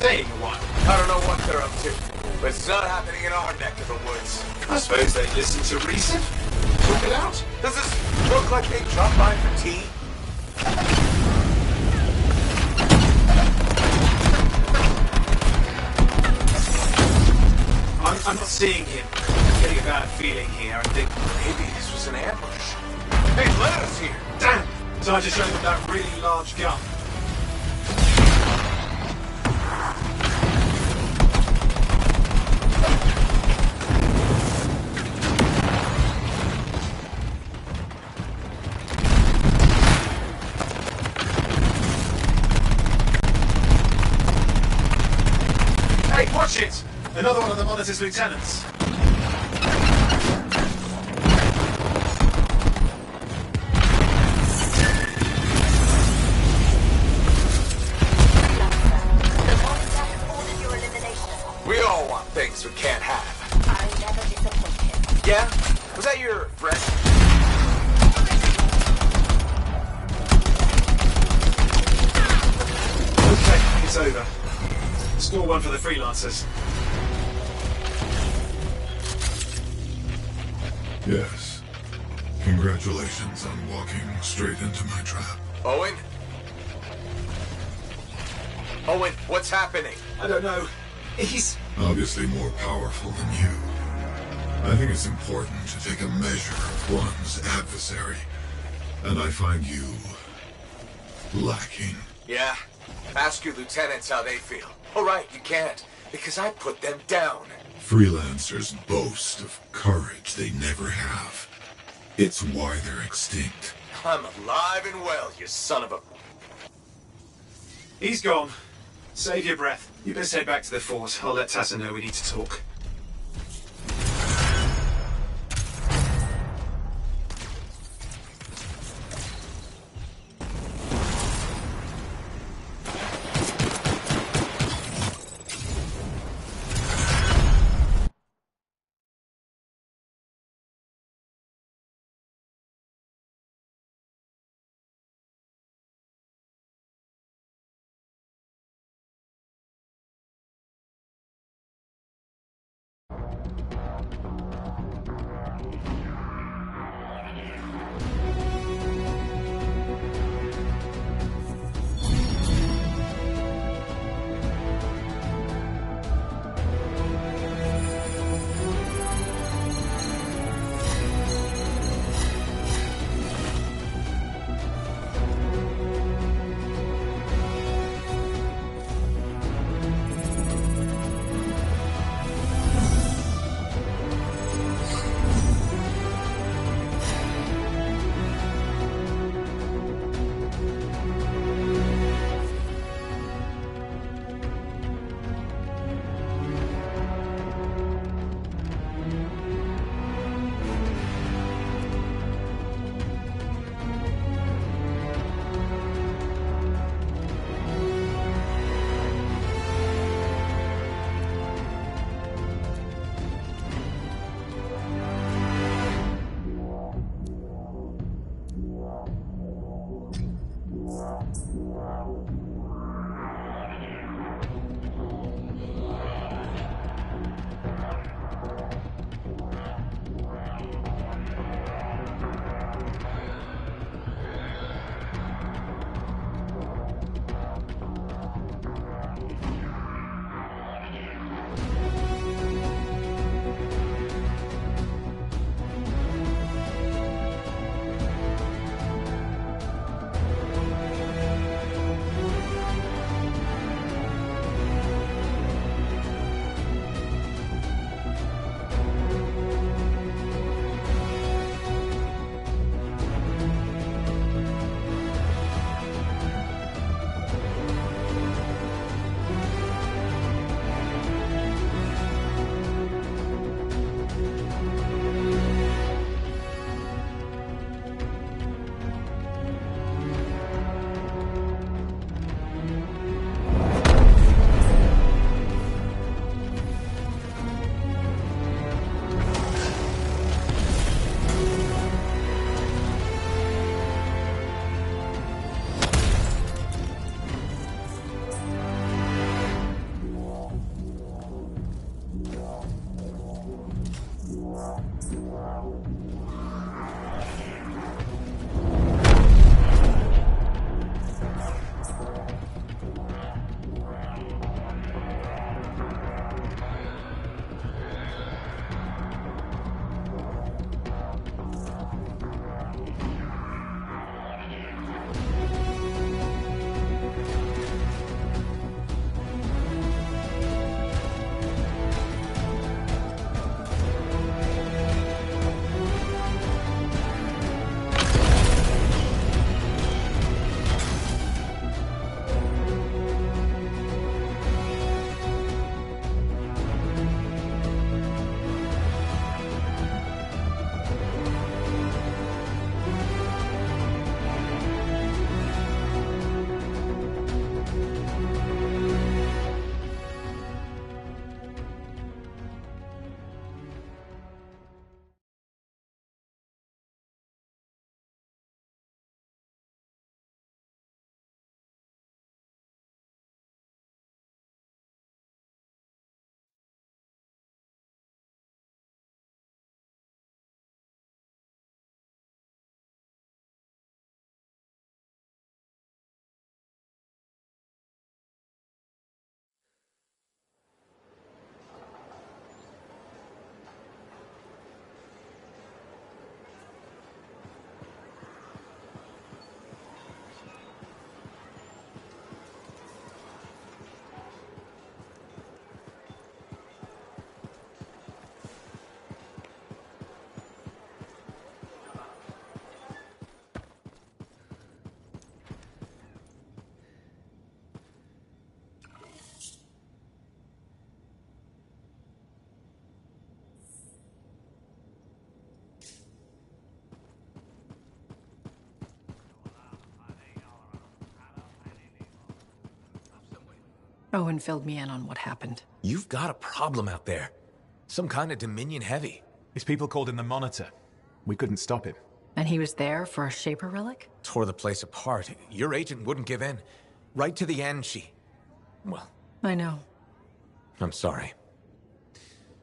I don't know what they're up to, but it's not happening in our neck of the woods. I suppose they listen to reason. Talk it out. Does this look like they dropped by for tea? I'm not seeing him. I'm getting a bad feeling here. I think Maybe this was an ambush. Hey, let us here! damn! Time to show them that really large gun. Hey, watch it! Another one of the Monitor's lieutenants. We all want things we can't have. I never disappointed. Yeah? Was that your friend? Okay, it's over. Score one for the Freelancers. Yes. Congratulations on walking straight into my trap. Owen? Owen, what's happening? I don't know. He's... Obviously more powerful than you. I think it's important to take a measure of one's adversary. And I find you... lacking. Yeah? Ask your lieutenants how they feel. Oh, right, you can't, because I put them down. Freelancers boast of courage they never have. It's why they're extinct. I'm alive and well, you son of a... He's gone. Save your breath. You best head back to the fort. I'll let Tassa know we need to talk. Owen filled me in on what happened. You've got a problem out there. Some kind of Dominion heavy. His people called him the Monitor. We couldn't stop him. And he was there for a Shaper relic? Tore the place apart. Your agent wouldn't give in. Right to the end, well... I know. I'm sorry.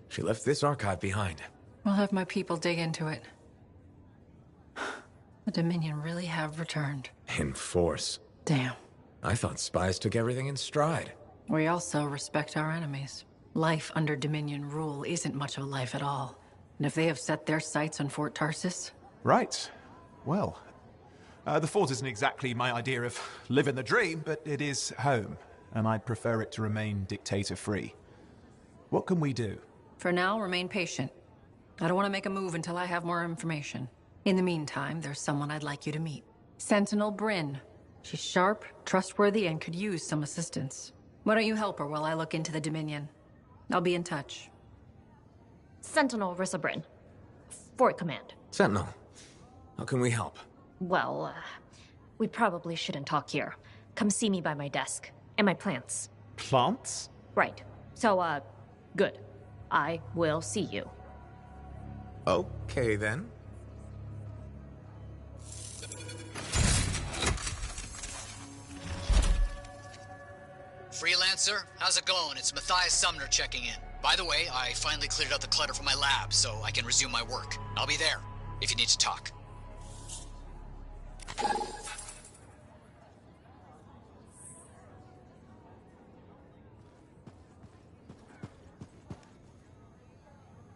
She left this archive behind. I'll have my people dig into it. The Dominion really have returned. In force. Damn. I thought spies took everything in stride. We also respect our enemies. Life under Dominion rule isn't much of a life at all. And if they have set their sights on Fort Tarsis... Right. Well, the fort isn't exactly my idea of living the dream, but it is home, and I'd prefer it to remain dictator-free. What can we do? For now, remain patient. I don't want to make a move until I have more information. In the meantime, there's someone I'd like you to meet. Sentinel Bryn. She's sharp, trustworthy, and could use some assistance. Why don't you help her while I look into the Dominion? I'll be in touch. Sentinel Rissa Bryn. Fort Command. Sentinel, how can we help? Well, we probably shouldn't talk here. Come see me by my desk. And my plants. Plants? Right. So, good. I will see you. Okay, then. Freelancer, how's it going? It's Matthias Sumner checking in. By the way, I finally cleared out the clutter from my lab, so I can resume my work. I'll be there, if you need to talk.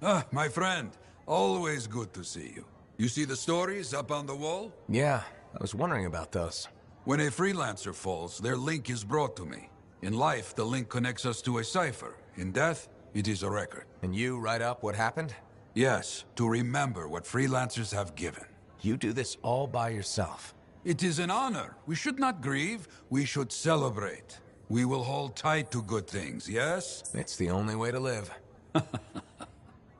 Ah, my friend. Always good to see you. You see the stories up on the wall? Yeah, I was wondering about those. When a freelancer falls, their link is brought to me. In life, the link connects us to a cipher. In death, it is a record. And you write up what happened? Yes, to remember what freelancers have given. You do this all by yourself. It is an honor. We should not grieve, we should celebrate. We will hold tight to good things, yes? It's the only way to live.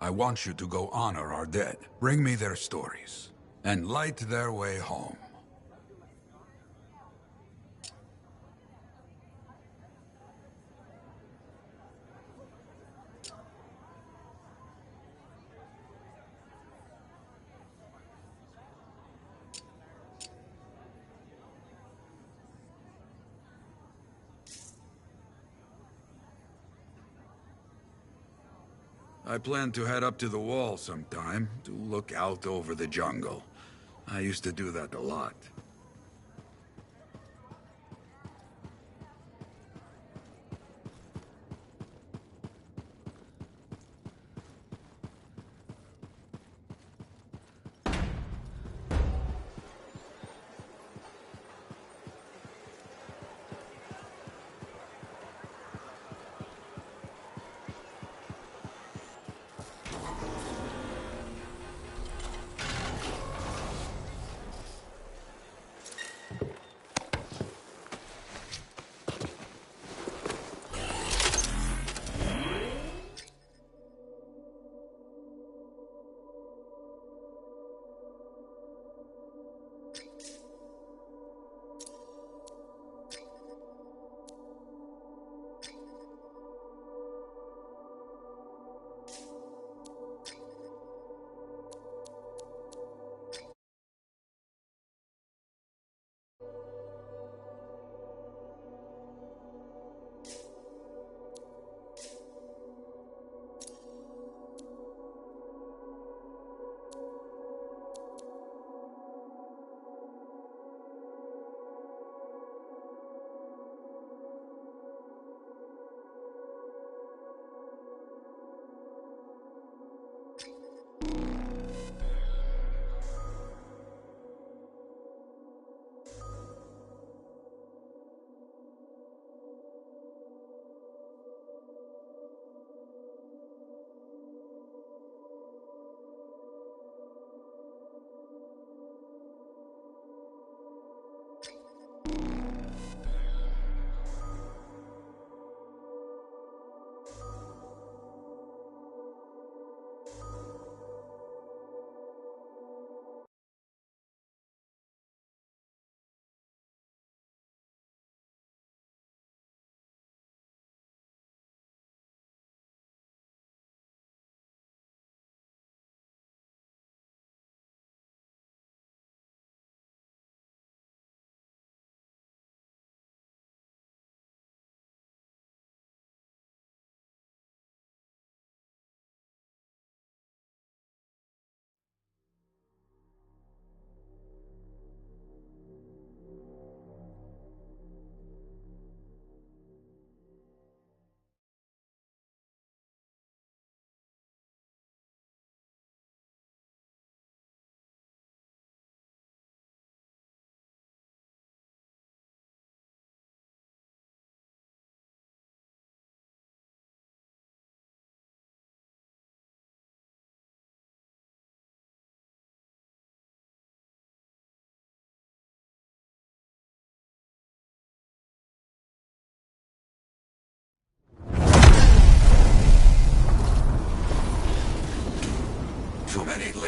I want you to go honor our dead. Bring me their stories. And light their way home. I plan to head up to the wall sometime, to look out over the jungle. I used to do that a lot.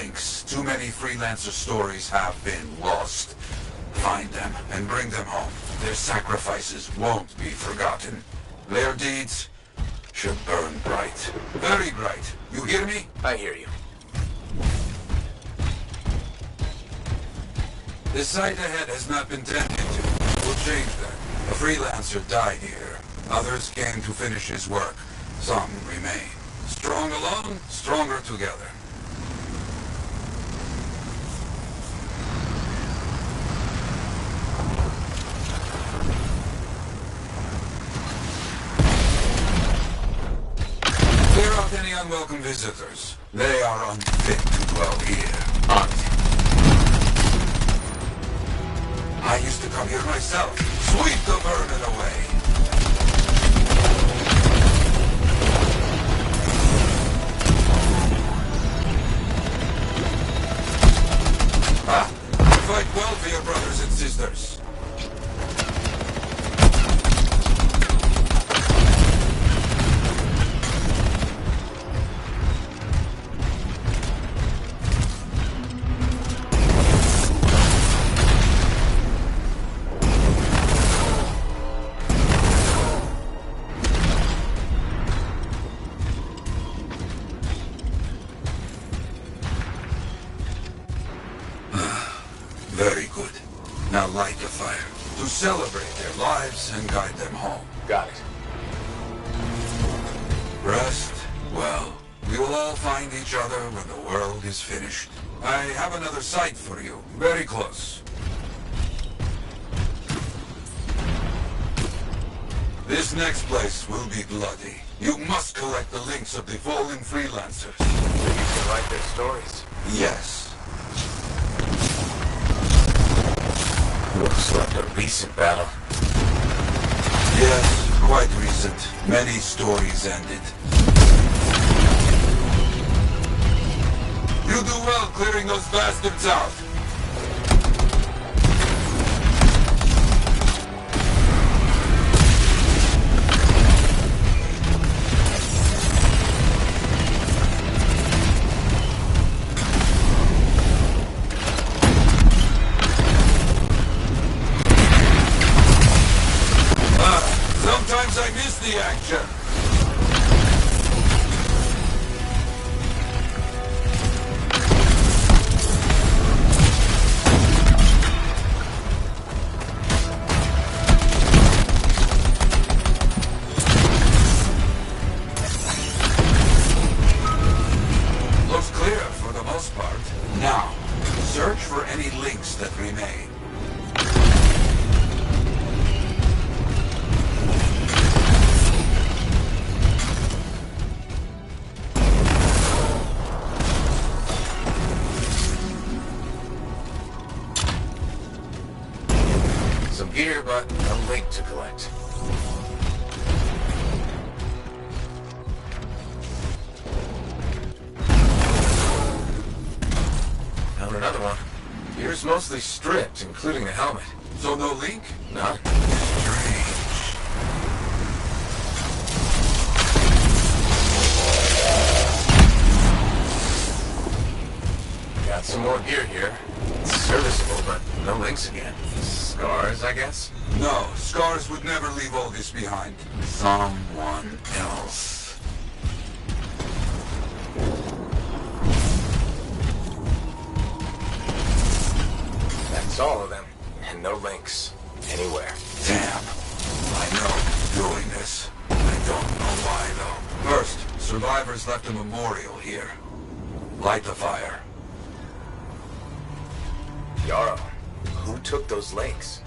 links. Too many Freelancer stories have been lost. Find them and bring them home. Their sacrifices won't be forgotten. Their deeds should burn bright. Very bright. You hear me? I hear you. The site ahead has not been tended to. We'll change that. A Freelancer died here. Others came to finish his work. Some remain. Strong alone, stronger together. Clear out any unwelcome visitors. They are unfit to dwell here. I used to come here myself. Sweep the vermin away. Fight well for your brothers and sisters. Very good. Now light the fire to celebrate their lives and guide them home. Got it. Rest well. We will all find each other when the world is finished. I have another site for you, very close. This next place will be bloody. You must collect the links of the fallen Freelancers. So you can write their stories. Yes. Looks like a recent battle. Yes, quite recent. Many stories ended. You do well clearing those bastards out. Sometimes I miss the action. Looks clear for the most part. Now, search for any links that remain. Some gear, but a link to collect. Found another one. Gear's mostly stripped, including the helmet. So no link? None. Strange. Got some more gear here. It's serviceable, but no links again. Scars, I guess? No, Scars would never leave all this behind. Someone else. That's all of them. And no links. Anywhere. Damn. I know who's doing this. I don't know why, though. First, survivors left a memorial here. Light the fire. Yarrow, who took those links?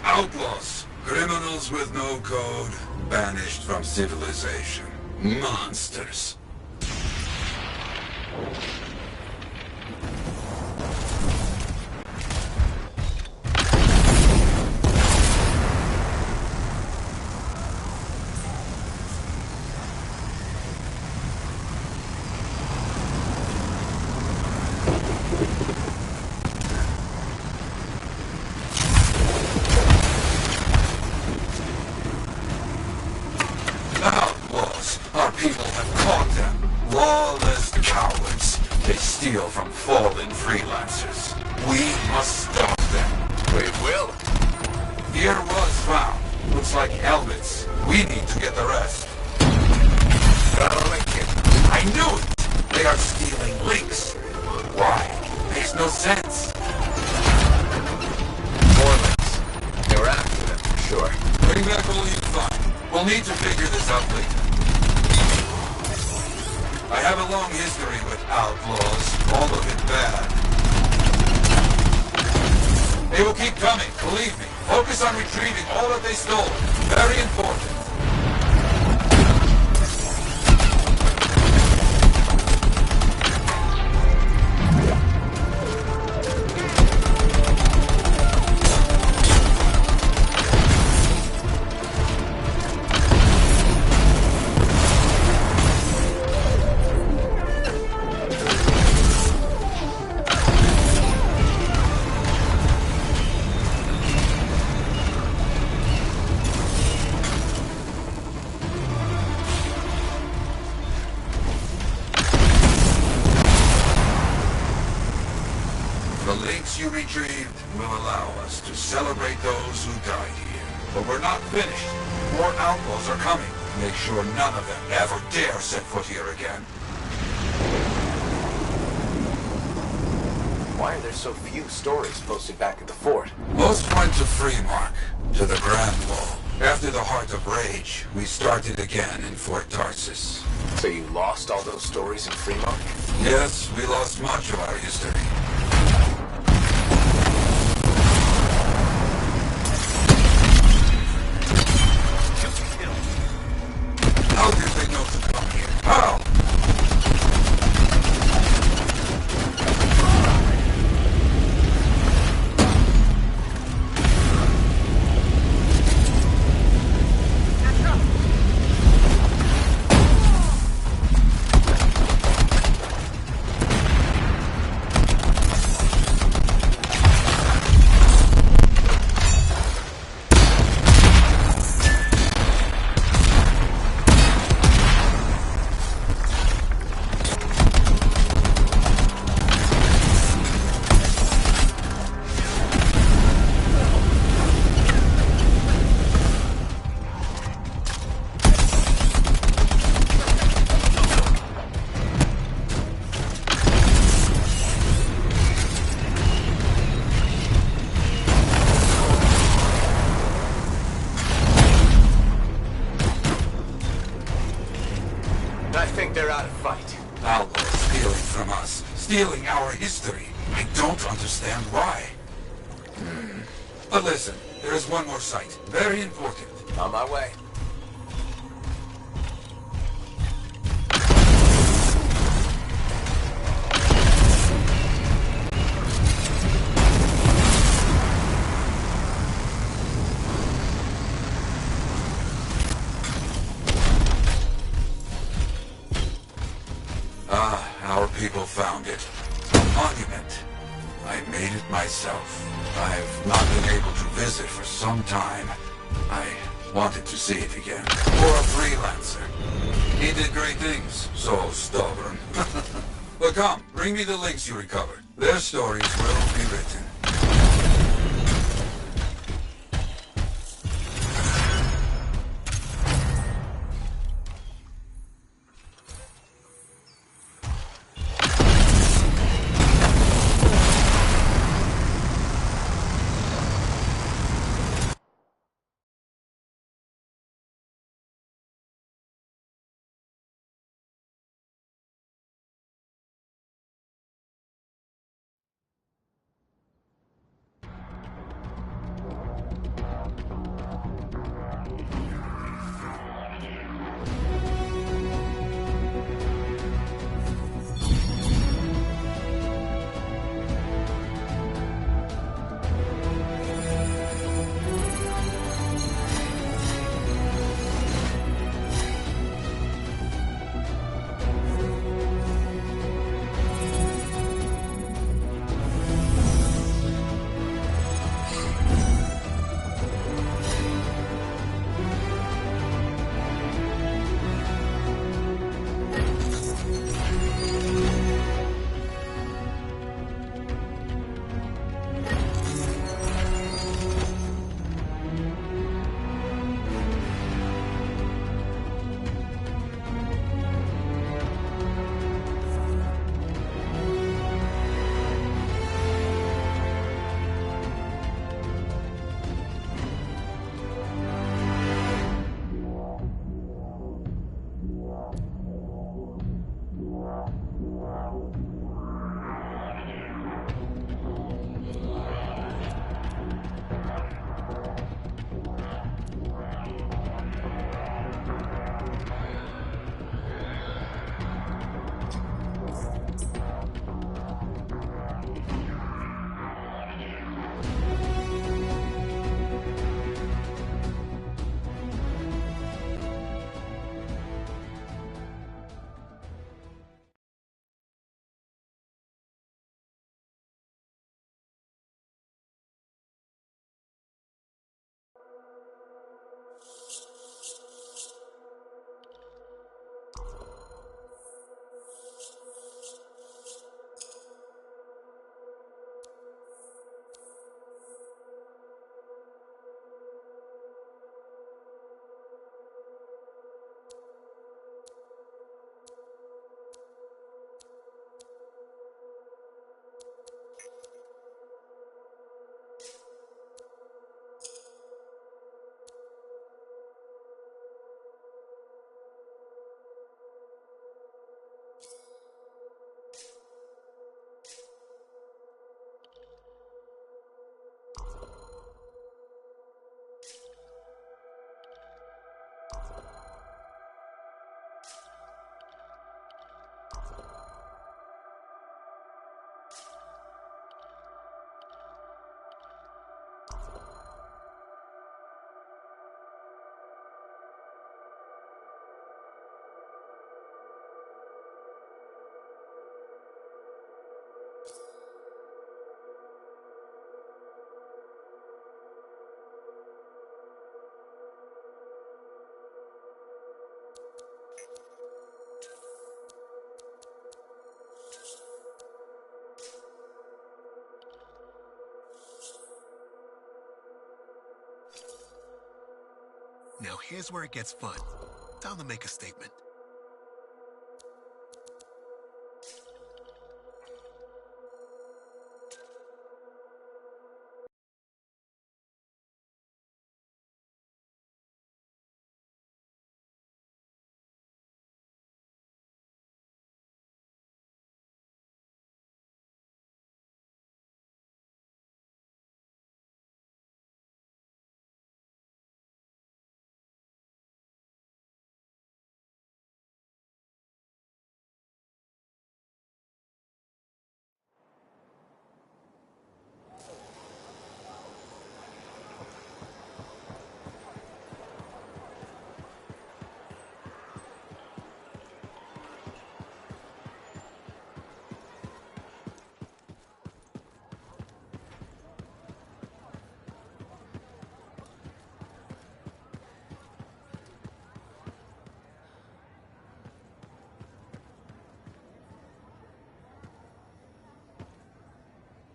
Outlaws. Criminals with no code. Banished from civilization. Monsters. Outlaws! Our people have caught them! Lawless cowards! steal from fallen freelancers. We must stop them. We will. Gear was found. Looks like helmets. We need to get the rest. Gotta link it. I knew it! They are stealing links. Why? Makes no sense. More links. They were after them, for sure. Bring back all you find. We'll need to figure this out later. I have a long history with outlaws, all of it bad. They will keep coming, believe me. Focus on retrieving all that they stole. Very important. The links you retrieved will allow us to celebrate those who died here. But we're not finished. More outlaws are coming. Make sure none of them ever dare set foot here again. Why are there so few stories posted back at the fort? Most went to Freemark, to the Grand Wall. After the Heart of Rage, we started again in Fort Tarsus. So you lost all those stories in Freemark? Yes, we lost much of our history. How did they know to come here? How? I think they're out of fight. Outlaws stealing from us, stealing our history. I don't understand why. But listen, there is one more site, very important. On my way. Our people found it. A monument. I made it myself. I've not been able to visit for some time. I wanted to see it again. For a freelancer. He did great things. So stubborn. But come, bring me the links you recovered. Their stories will be written. Now here's where it gets fun. Time to make a statement.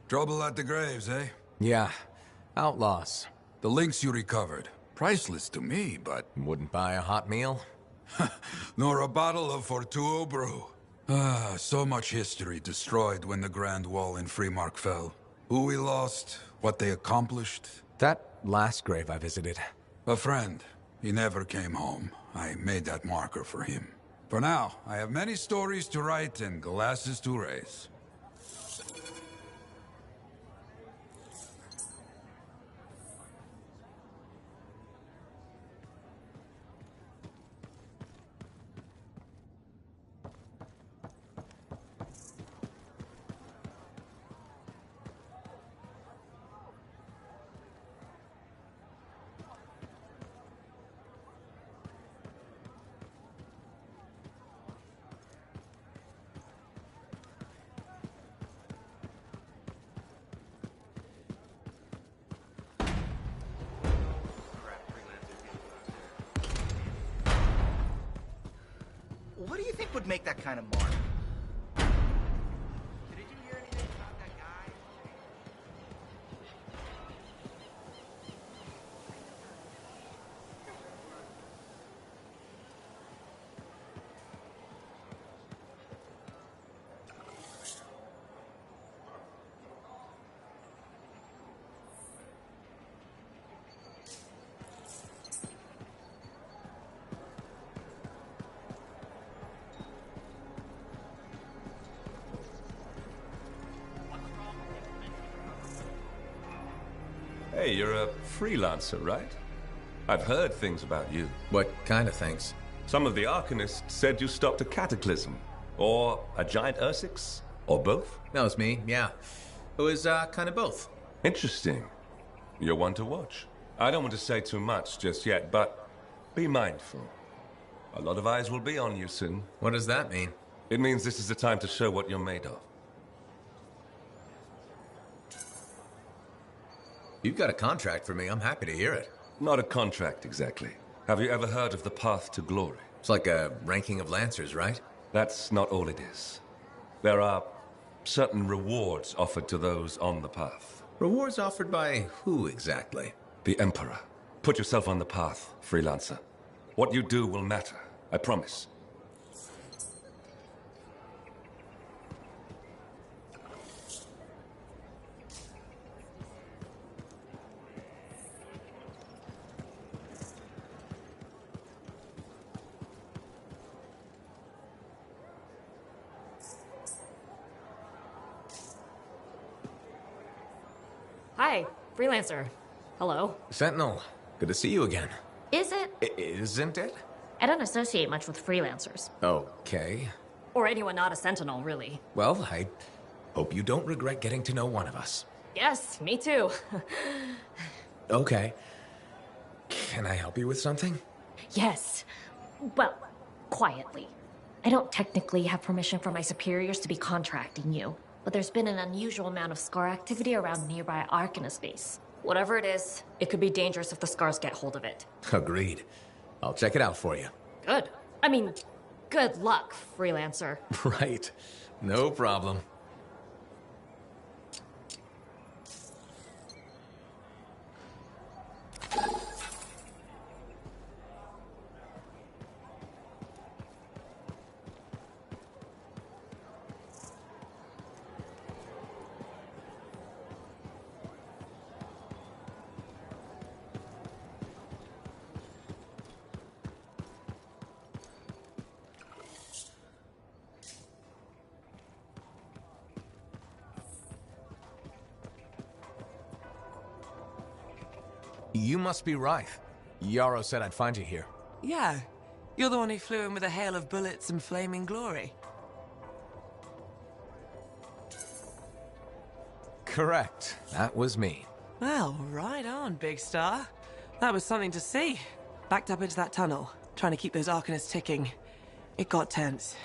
Trouble at the graves, eh? Yeah. Outlaws. The links you recovered. Priceless to me, but... Wouldn't buy a hot meal? Nor a bottle of Fortuo brew. Ah, so much history destroyed when the Grand Wall in Freemark fell. Who we lost, what they accomplished. That last grave I visited. A friend. He never came home. I made that marker for him. For now, I have many stories to write and glasses to raise. What do you think would make that kind of mark? Did you hear anything about that guy? Hey, you're a freelancer, right? I've heard things about you. What kind of things? Some of the Arcanists said you stopped a cataclysm. Or a giant Ursix. Or both. That was me, yeah. It was, kind of both. Interesting. You're one to watch. I don't want to say too much just yet, but be mindful. A lot of eyes will be on you soon. What does that mean? It means this is the time to show what you're made of. You've got a contract for me. I'm happy to hear it. Not a contract, exactly. Have you ever heard of the Path to Glory? It's like a ranking of Lancers, right? That's not all it is. There are certain rewards offered to those on the path. Rewards offered by who exactly? The Emperor. Put yourself on the path, Freelancer. What you do will matter, I promise. Hi, Freelancer. Hello. Sentinel. Good to see you again. Is it? Isn't it? I don't associate much with freelancers. Okay. Or anyone not a Sentinel, really. Well, I hope you don't regret getting to know one of us. Yes, me too. Okay. Can I help you with something? Yes. Well, quietly. I don't technically have permission from my superiors to be contracting you, but there's been an unusual amount of Scar activity around nearby Arcanist base. Whatever it is, it could be dangerous if the Scars get hold of it. Agreed. I'll check it out for you. Good. I mean, good luck, Freelancer. Right. No problem. You must be Rife. Yarrow said I'd find you here. Yeah. You're the one who flew in with a hail of bullets and flaming glory. Correct. That was me. Well, right on, Big Star. That was something to see. Backed up into that tunnel, trying to keep those Arcanists ticking. It got tense.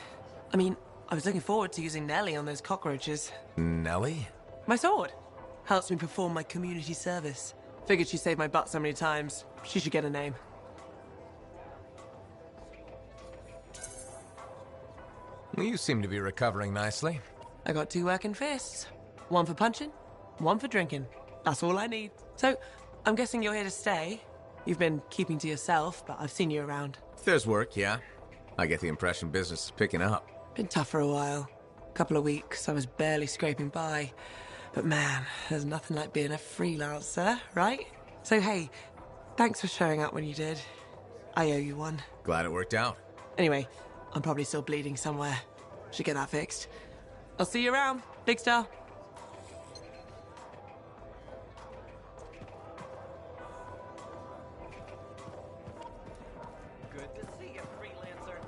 I mean, I was looking forward to using Nellie on those cockroaches. Nellie? My sword. Helps me perform my community service. Figured she saved my butt so many times. She should get a name. Well, you seem to be recovering nicely. I got 2 working fists. One for punching, one for drinking. That's all I need. So, I'm guessing you're here to stay. You've been keeping to yourself, but I've seen you around. If there's work, yeah. I get the impression business is picking up. Been tough for a while. Couple of weeks, I was barely scraping by. But man, there's nothing like being a freelancer, right? So hey, thanks for showing up when you did. I owe you one. Glad it worked out. Anyway, I'm probably still bleeding somewhere. Should get that fixed. I'll see you around, Big Star. Good to see you, Freelancer.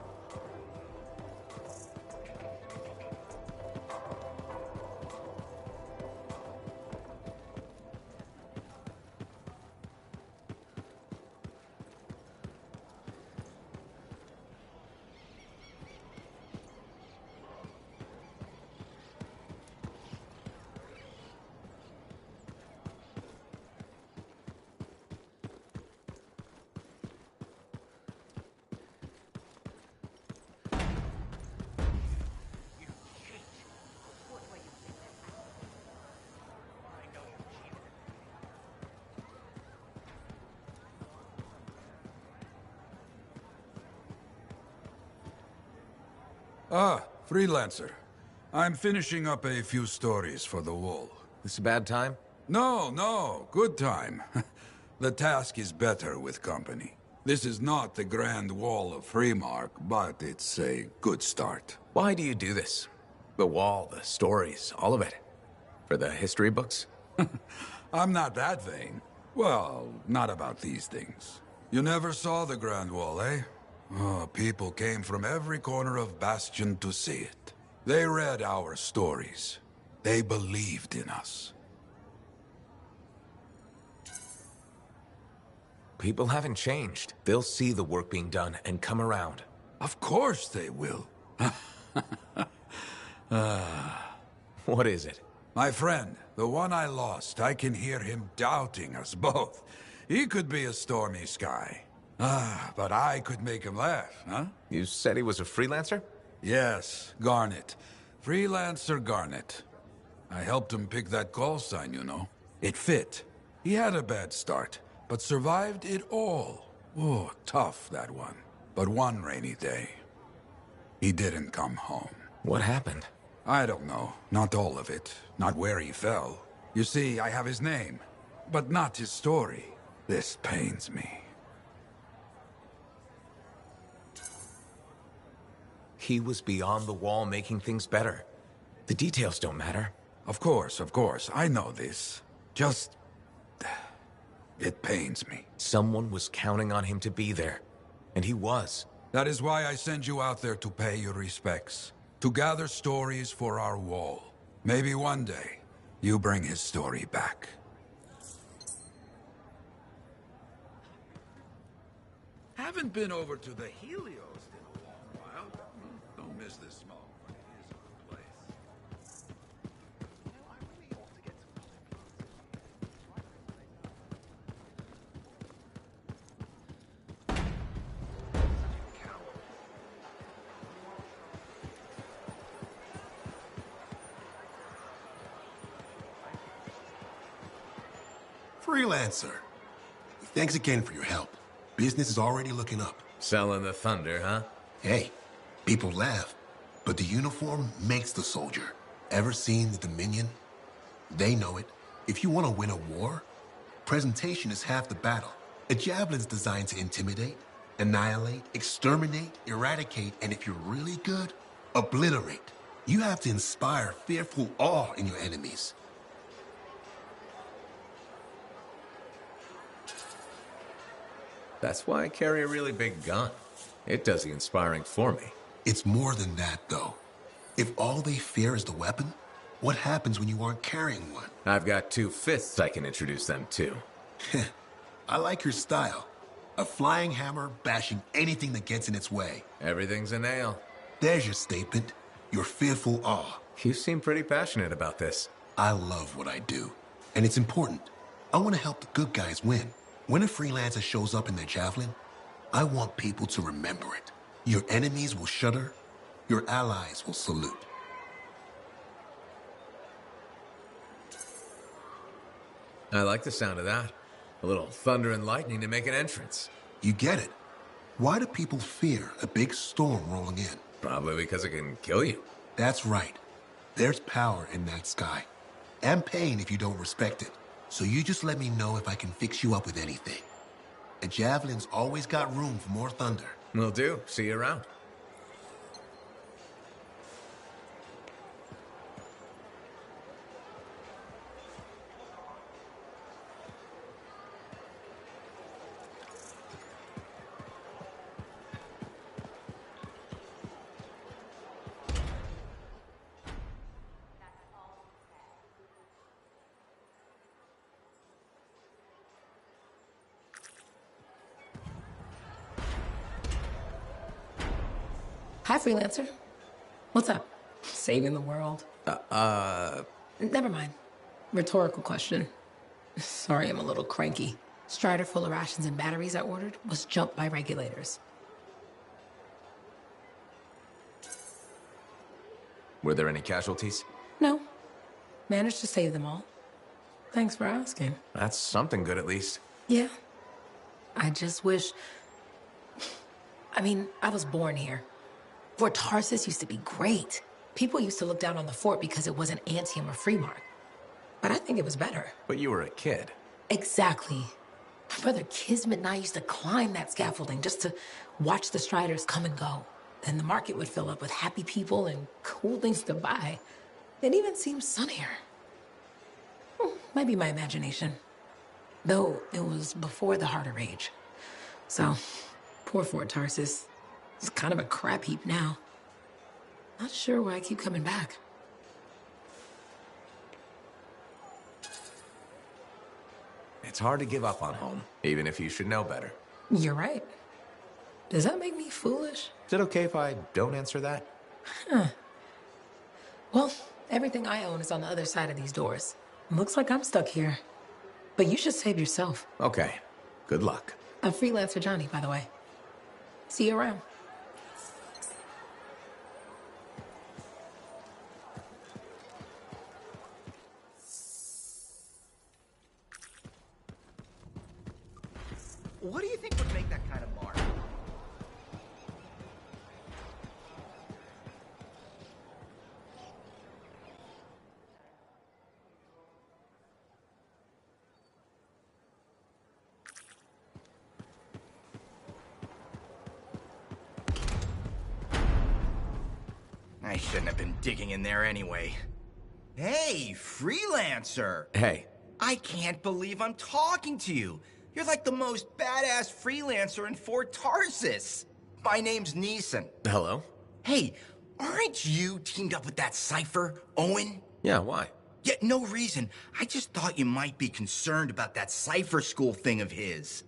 Ah, Freelancer. I'm finishing up a few stories for the wall. This a bad time? No, good time. The task is better with company. This is not the Grand Wall of Freemark, but it's a good start. Why do you do this? The wall, the stories, all of it? For the history books? I'm not that vain. Well, not about these things. You never saw the Grand Wall, eh? Oh, people came from every corner of Bastion to see it. They read our stories. They believed in us. People haven't changed. They'll see the work being done and come around. Of course they will. What is it? My friend, the one I lost, I can hear him doubting us both. He could be a stormy sky. But I could make him laugh, huh? You said he was a freelancer? Yes, Garnet. Freelancer Garnet. I helped him pick that call sign, you know. It fit. He had a bad start, but survived it all. Oh, tough, that one. But one rainy day, he didn't come home. What happened? I don't know. Not all of it. Not where he fell. You see, I have his name, but not his story. This pains me. He was beyond the wall making things better. The details don't matter. Of course. I know this. Just... it pains me. Someone was counting on him to be there. And he was. That is why I send you out there to pay your respects. To gather stories for our wall. Maybe one day, you bring his story back. Haven't been over to the Helios in a long while. Don't miss this small one. It is a good place. Freelancer. Thanks again for your help. Business is already looking up. Selling the thunder, huh? Hey, people laugh, but the uniform makes the soldier. Ever seen the Dominion? They know it. If you want to win a war, presentation is half the battle. A javelin's designed to intimidate, annihilate, exterminate, eradicate, and if you're really good, obliterate. You have to inspire fearful awe in your enemies. That's why I carry a really big gun. It does the inspiring for me. It's more than that, though. If all they fear is the weapon, what happens when you aren't carrying one? I've got 2 fists I can introduce them to. I like your style. A flying hammer bashing anything that gets in its way. Everything's a nail. There's your statement. Your fearful awe. You seem pretty passionate about this. I love what I do. And it's important. I want to help the good guys win. When a freelancer shows up in their javelin, I want people to remember it. Your enemies will shudder. Your allies will salute. I like the sound of that. A little thunder and lightning to make an entrance. You get it. Why do people fear a big storm rolling in? Probably because it can kill you. That's right. There's power in that sky. And pain if you don't respect it. So you just let me know if I can fix you up with anything. A javelin's always got room for more thunder. Will do. See you around. Hi, Freelancer. What's up? Saving the world? Never mind. Rhetorical question. Sorry, I'm a little cranky. Strider full of rations and batteries I ordered was jumped by regulators. Were there any casualties? No. Managed to save them all. Thanks for asking. That's something good at least. Yeah. I just wish... I mean, I was born here. Fort Tarsis used to be great. People used to look down on the fort because it wasn't Anthem or Freemark. But I think it was better. But you were a kid. Exactly. My brother Kismet and I used to climb that scaffolding just to watch the Striders come and go. Then the market would fill up with happy people and cool things to buy. It even seemed sunnier. Might be my imagination. Though it was before the Harder Age. So, poor Fort Tarsis. It's kind of a crap heap now. Not sure why I keep coming back. It's hard to give up on home, even if you should know better. You're right. Does that make me foolish? Is it okay if I don't answer that? Huh. Well, everything I own is on the other side of these doors. Looks like I'm stuck here. But you should save yourself. Okay. Good luck. I'm Freelancer Johnny, by the way. See you around. What do you think would make that kind of mark? I shouldn't have been digging in there anyway. Hey, Freelancer! Hey. I can't believe I'm talking to you. You're like the most badass freelancer in Fort Tarsis. My name's Neeson. Hello? Hey, aren't you teamed up with that Cypher, Owen? Yeah, why? Yeah, no reason. I just thought you might be concerned about that Cypher school thing of his.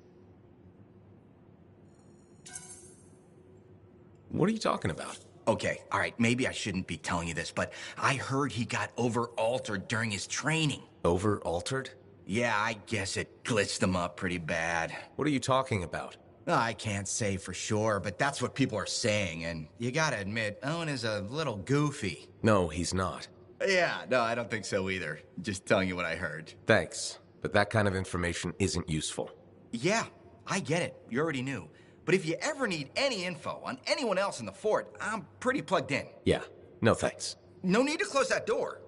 What are you talking about? Okay, all right, maybe I shouldn't be telling you this, but I heard he got over-altered during his training. Over-altered? Yeah, I guess it glitched him up pretty bad. What are you talking about? I can't say for sure, but that's what people are saying, and you gotta admit, Owen is a little goofy. No, he's not. Yeah, no, I don't think so either. Just telling you what I heard. Thanks, but that kind of information isn't useful. Yeah, I get it. You already knew. But if you ever need any info on anyone else in the fort, I'm pretty plugged in. Yeah, no thanks. No need to close that door.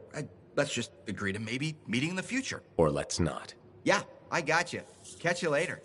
Let's just agree to maybe meeting in the future. Or let's not. Yeah, I got you. Catch you later.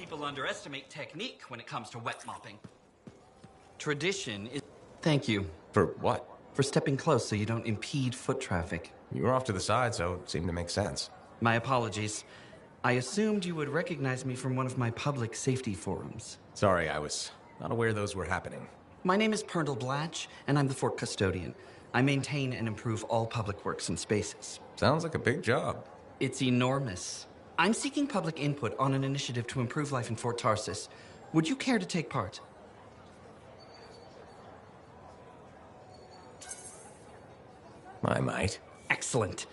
people underestimate technique when it comes to wet mopping. Tradition is... Thank you. For what? For stepping close so you don't impede foot traffic. You were off to the side, so it seemed to make sense. My apologies. I assumed you would recognize me from one of my public safety forums. Sorry, I was not aware those were happening. My name is Pernell Blatch, and I'm the fort custodian. I maintain and improve all public works and spaces. Sounds like a big job. It's enormous. I'm seeking public input on an initiative to improve life in Fort Tarsis. Would you care to take part? I might. Excellent.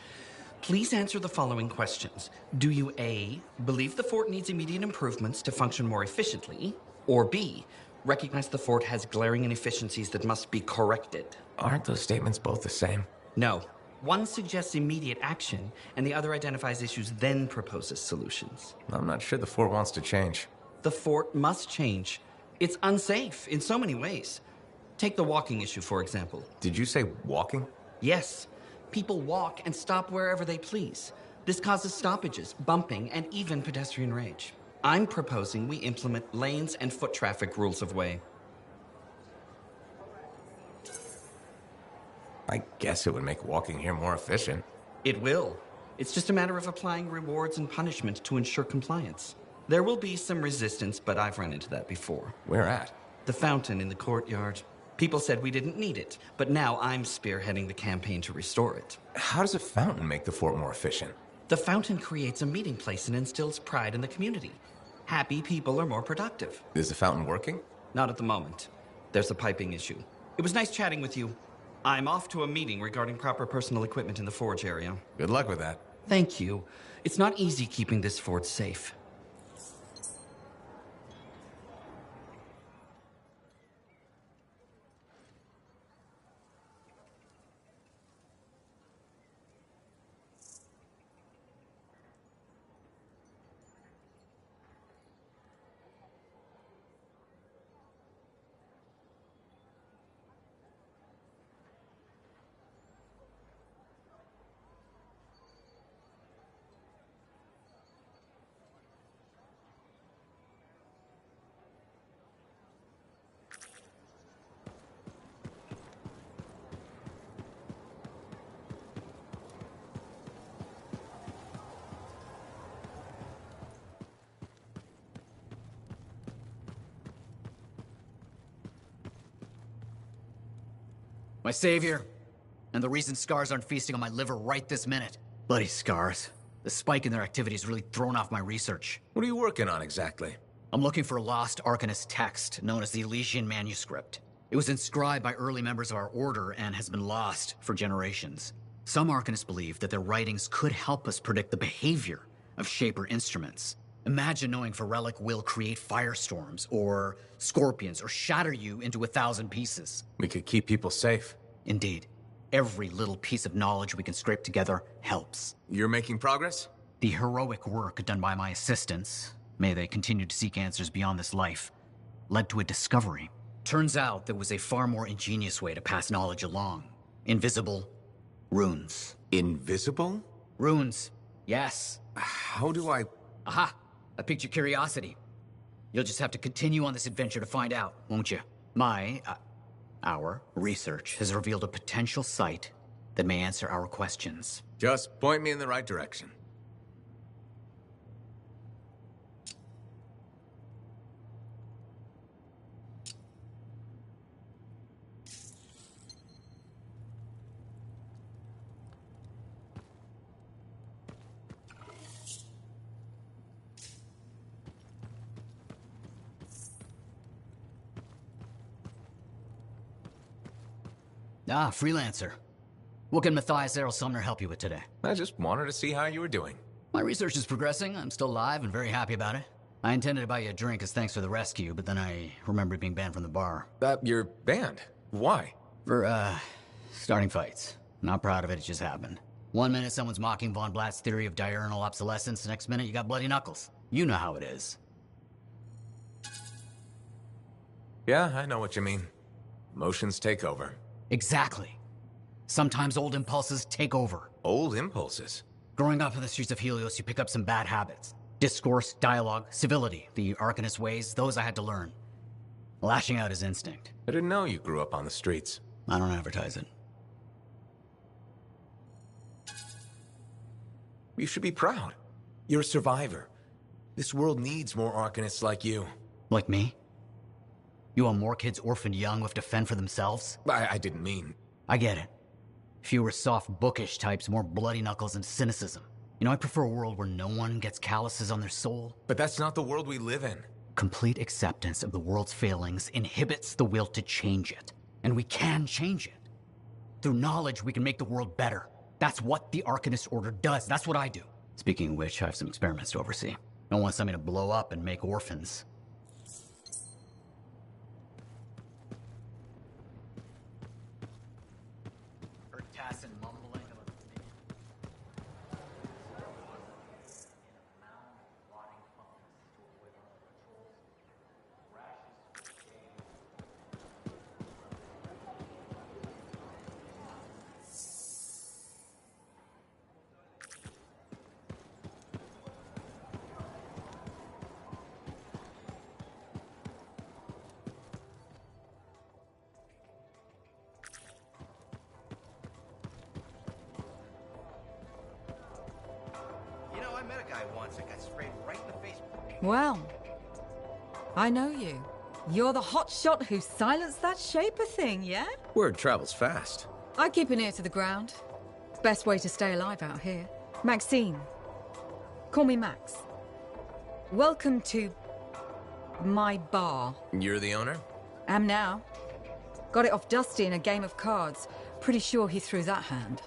Please answer the following questions. Do you A, believe the fort needs immediate improvements to function more efficiently? Or B, recognize the fort has glaring inefficiencies that must be corrected? Aren't those statements both the same? No. One suggests immediate action, and the other identifies issues, then proposes solutions. I'm not sure the fort wants to change. The fort must change. It's unsafe in so many ways. Take the walking issue, for example. Did you say walking? Yes. People walk and stop wherever they please. This causes stoppages, bumping, and even pedestrian rage. I'm proposing we implement lanes and foot traffic rules of way. I guess it would make walking here more efficient. It will. It's just a matter of applying rewards and punishment to ensure compliance. There will be some resistance, but I've run into that before. Where at? The fountain in the courtyard. People said we didn't need it, but now I'm spearheading the campaign to restore it. How does a fountain make the fort more efficient? The fountain creates a meeting place and instills pride in the community. Happy people are more productive. Is the fountain working? Not at the moment. There's a piping issue. It was nice chatting with you. I'm off to a meeting regarding proper personal equipment in the forge area. Good luck with that. Thank you. It's not easy keeping this fort safe. My savior, and the reason scars aren't feasting on my liver right this minute. Bloody scars. The spike in their activity has really thrown off my research. What are you working on exactly? I'm looking for a lost Arcanist text known as the Elysian Manuscript. It was inscribed by early members of our order and has been lost for generations. Some Arcanists believe that their writings could help us predict the behavior of Shaper instruments. Imagine knowing Ferelic will create firestorms, or scorpions, or shatter you into 1,000 pieces. We could keep people safe. Indeed. Every little piece of knowledge we can scrape together helps. You're making progress? The heroic work done by my assistants, may they continue to seek answers beyond this life, led to a discovery. Turns out there was a far more ingenious way to pass knowledge along. Invisible runes. Invisible? Runes, yes. How do I... Aha! I piqued your curiosity. You'll just have to continue on this adventure to find out, won't you? Our research has revealed a potential site that may answer our questions. Just point me in the right direction. Ah, Freelancer. What can Matthias Errol Sumner help you with today? I just wanted to see how you were doing. My research is progressing. I'm still alive and very happy about it. I intended to buy you a drink as thanks for the rescue, but then I remembered being banned from the bar. You're banned? Why? For, starting fights. Not proud of it, it just happened. One minute someone's mocking Von Blatt's theory of diurnal obsolescence, the next minute you got bloody knuckles. You know how it is. Yeah, I know what you mean. Emotions take over. Exactly. Sometimes old impulses take over. Old impulses? Growing up in the streets of Helios, you pick up some bad habits. Discourse, dialogue, civility, the Arcanist ways, those I had to learn. Lashing out is instinct. I didn't know you grew up on the streets. I don't advertise it. You should be proud. You're a survivor. This world needs more Arcanists like you. Like me? You want more kids orphaned young who have to fend for themselves? I didn't mean... I get it. Fewer soft, bookish types, more bloody knuckles and cynicism. You know, I prefer a world where no one gets calluses on their soul. But that's not the world we live in. Complete acceptance of the world's failings inhibits the will to change it. And we can change it. Through knowledge, we can make the world better. That's what the Arcanist Order does. That's what I do. Speaking of which, I have some experiments to oversee. Don't want something to blow up and make orphans. Well, I know you. You're the hotshot who silenced that Shaper thing, yeah? Word travels fast. I keep an ear to the ground. Best way to stay alive out here. Maxine. Call me Max. Welcome to my bar. You're the owner? Am now. Got it off Dusty in a game of cards. Pretty sure he threw that hand.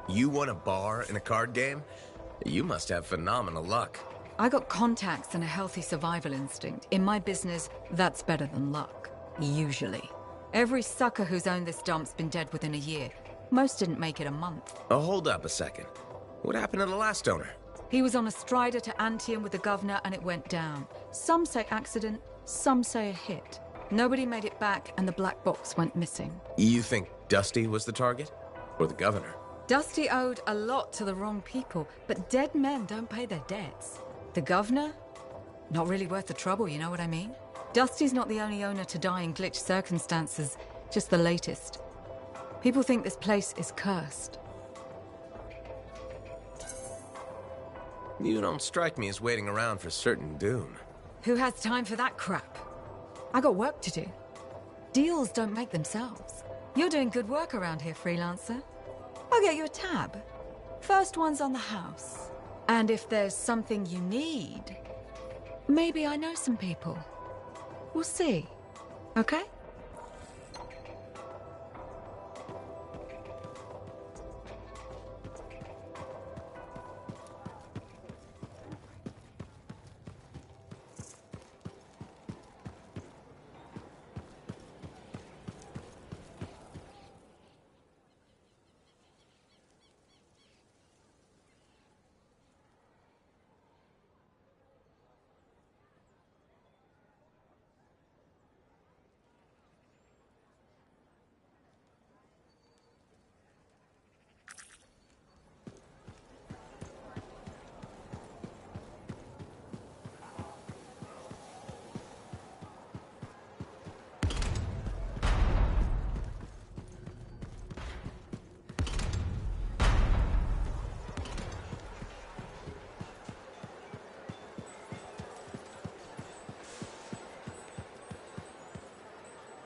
You won a bar in a card game? You must have phenomenal luck. I got contacts and a healthy survival instinct. In my business, that's better than luck. Usually. Every sucker who's owned this dump's been dead within a year. Most didn't make it a month. Oh, hold up a second. What happened to the last owner? He was on a strider to Anthem with the governor and it went down. Some say accident, some say a hit. Nobody made it back and the black box went missing. You think Dusty was the target? Or the governor? Dusty owed a lot to the wrong people, but dead men don't pay their debts. The governor? Not really worth the trouble, you know what I mean? Dusty's not the only owner to die in glitch circumstances, just the latest. People think this place is cursed. You don't strike me as waiting around for certain doom. Who has time for that crap? I got work to do. Deals don't make themselves. You're doing good work around here, Freelancer. I'll get you a tab. First one's on the house. And if there's something you need, maybe I know some people. We'll see. Okay?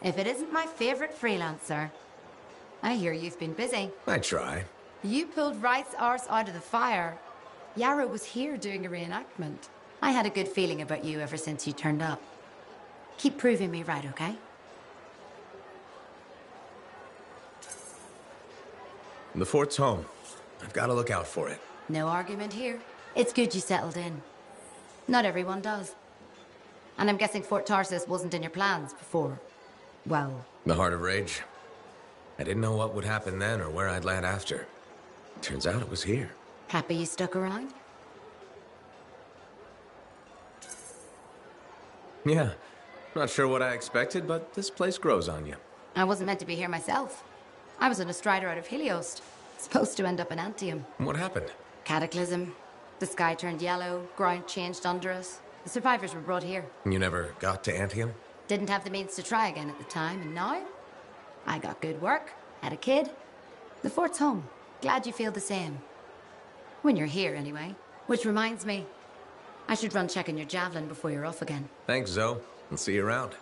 If it isn't my favorite Freelancer. I hear you've been busy. I try. You pulled Wright's arse out of the fire. Yarrow was here doing a reenactment. I had a good feeling about you ever since you turned up. Keep proving me right, okay? The fort's home. I've got to look out for it. No argument here. It's good you settled in. Not everyone does. And I'm guessing Fort Tarsis wasn't in your plans before. Well... The Heart of Rage. I didn't know what would happen then or where I'd land after. Turns out it was here. Happy you stuck around? Yeah. Not sure what I expected, but this place grows on you. I wasn't meant to be here myself. I was on a strider out of Helios. Supposed to end up in Anthem. What happened? Cataclysm. The sky turned yellow, ground changed under us. The survivors were brought here. You never got to Anthem? Didn't have the means to try again at the time, and now? I got good work, had a kid. The fort's home. Glad you feel the same. When you're here, anyway. Which reminds me, I should run checking your javelin before you're off again. Thanks, Zoe. I'll see you around.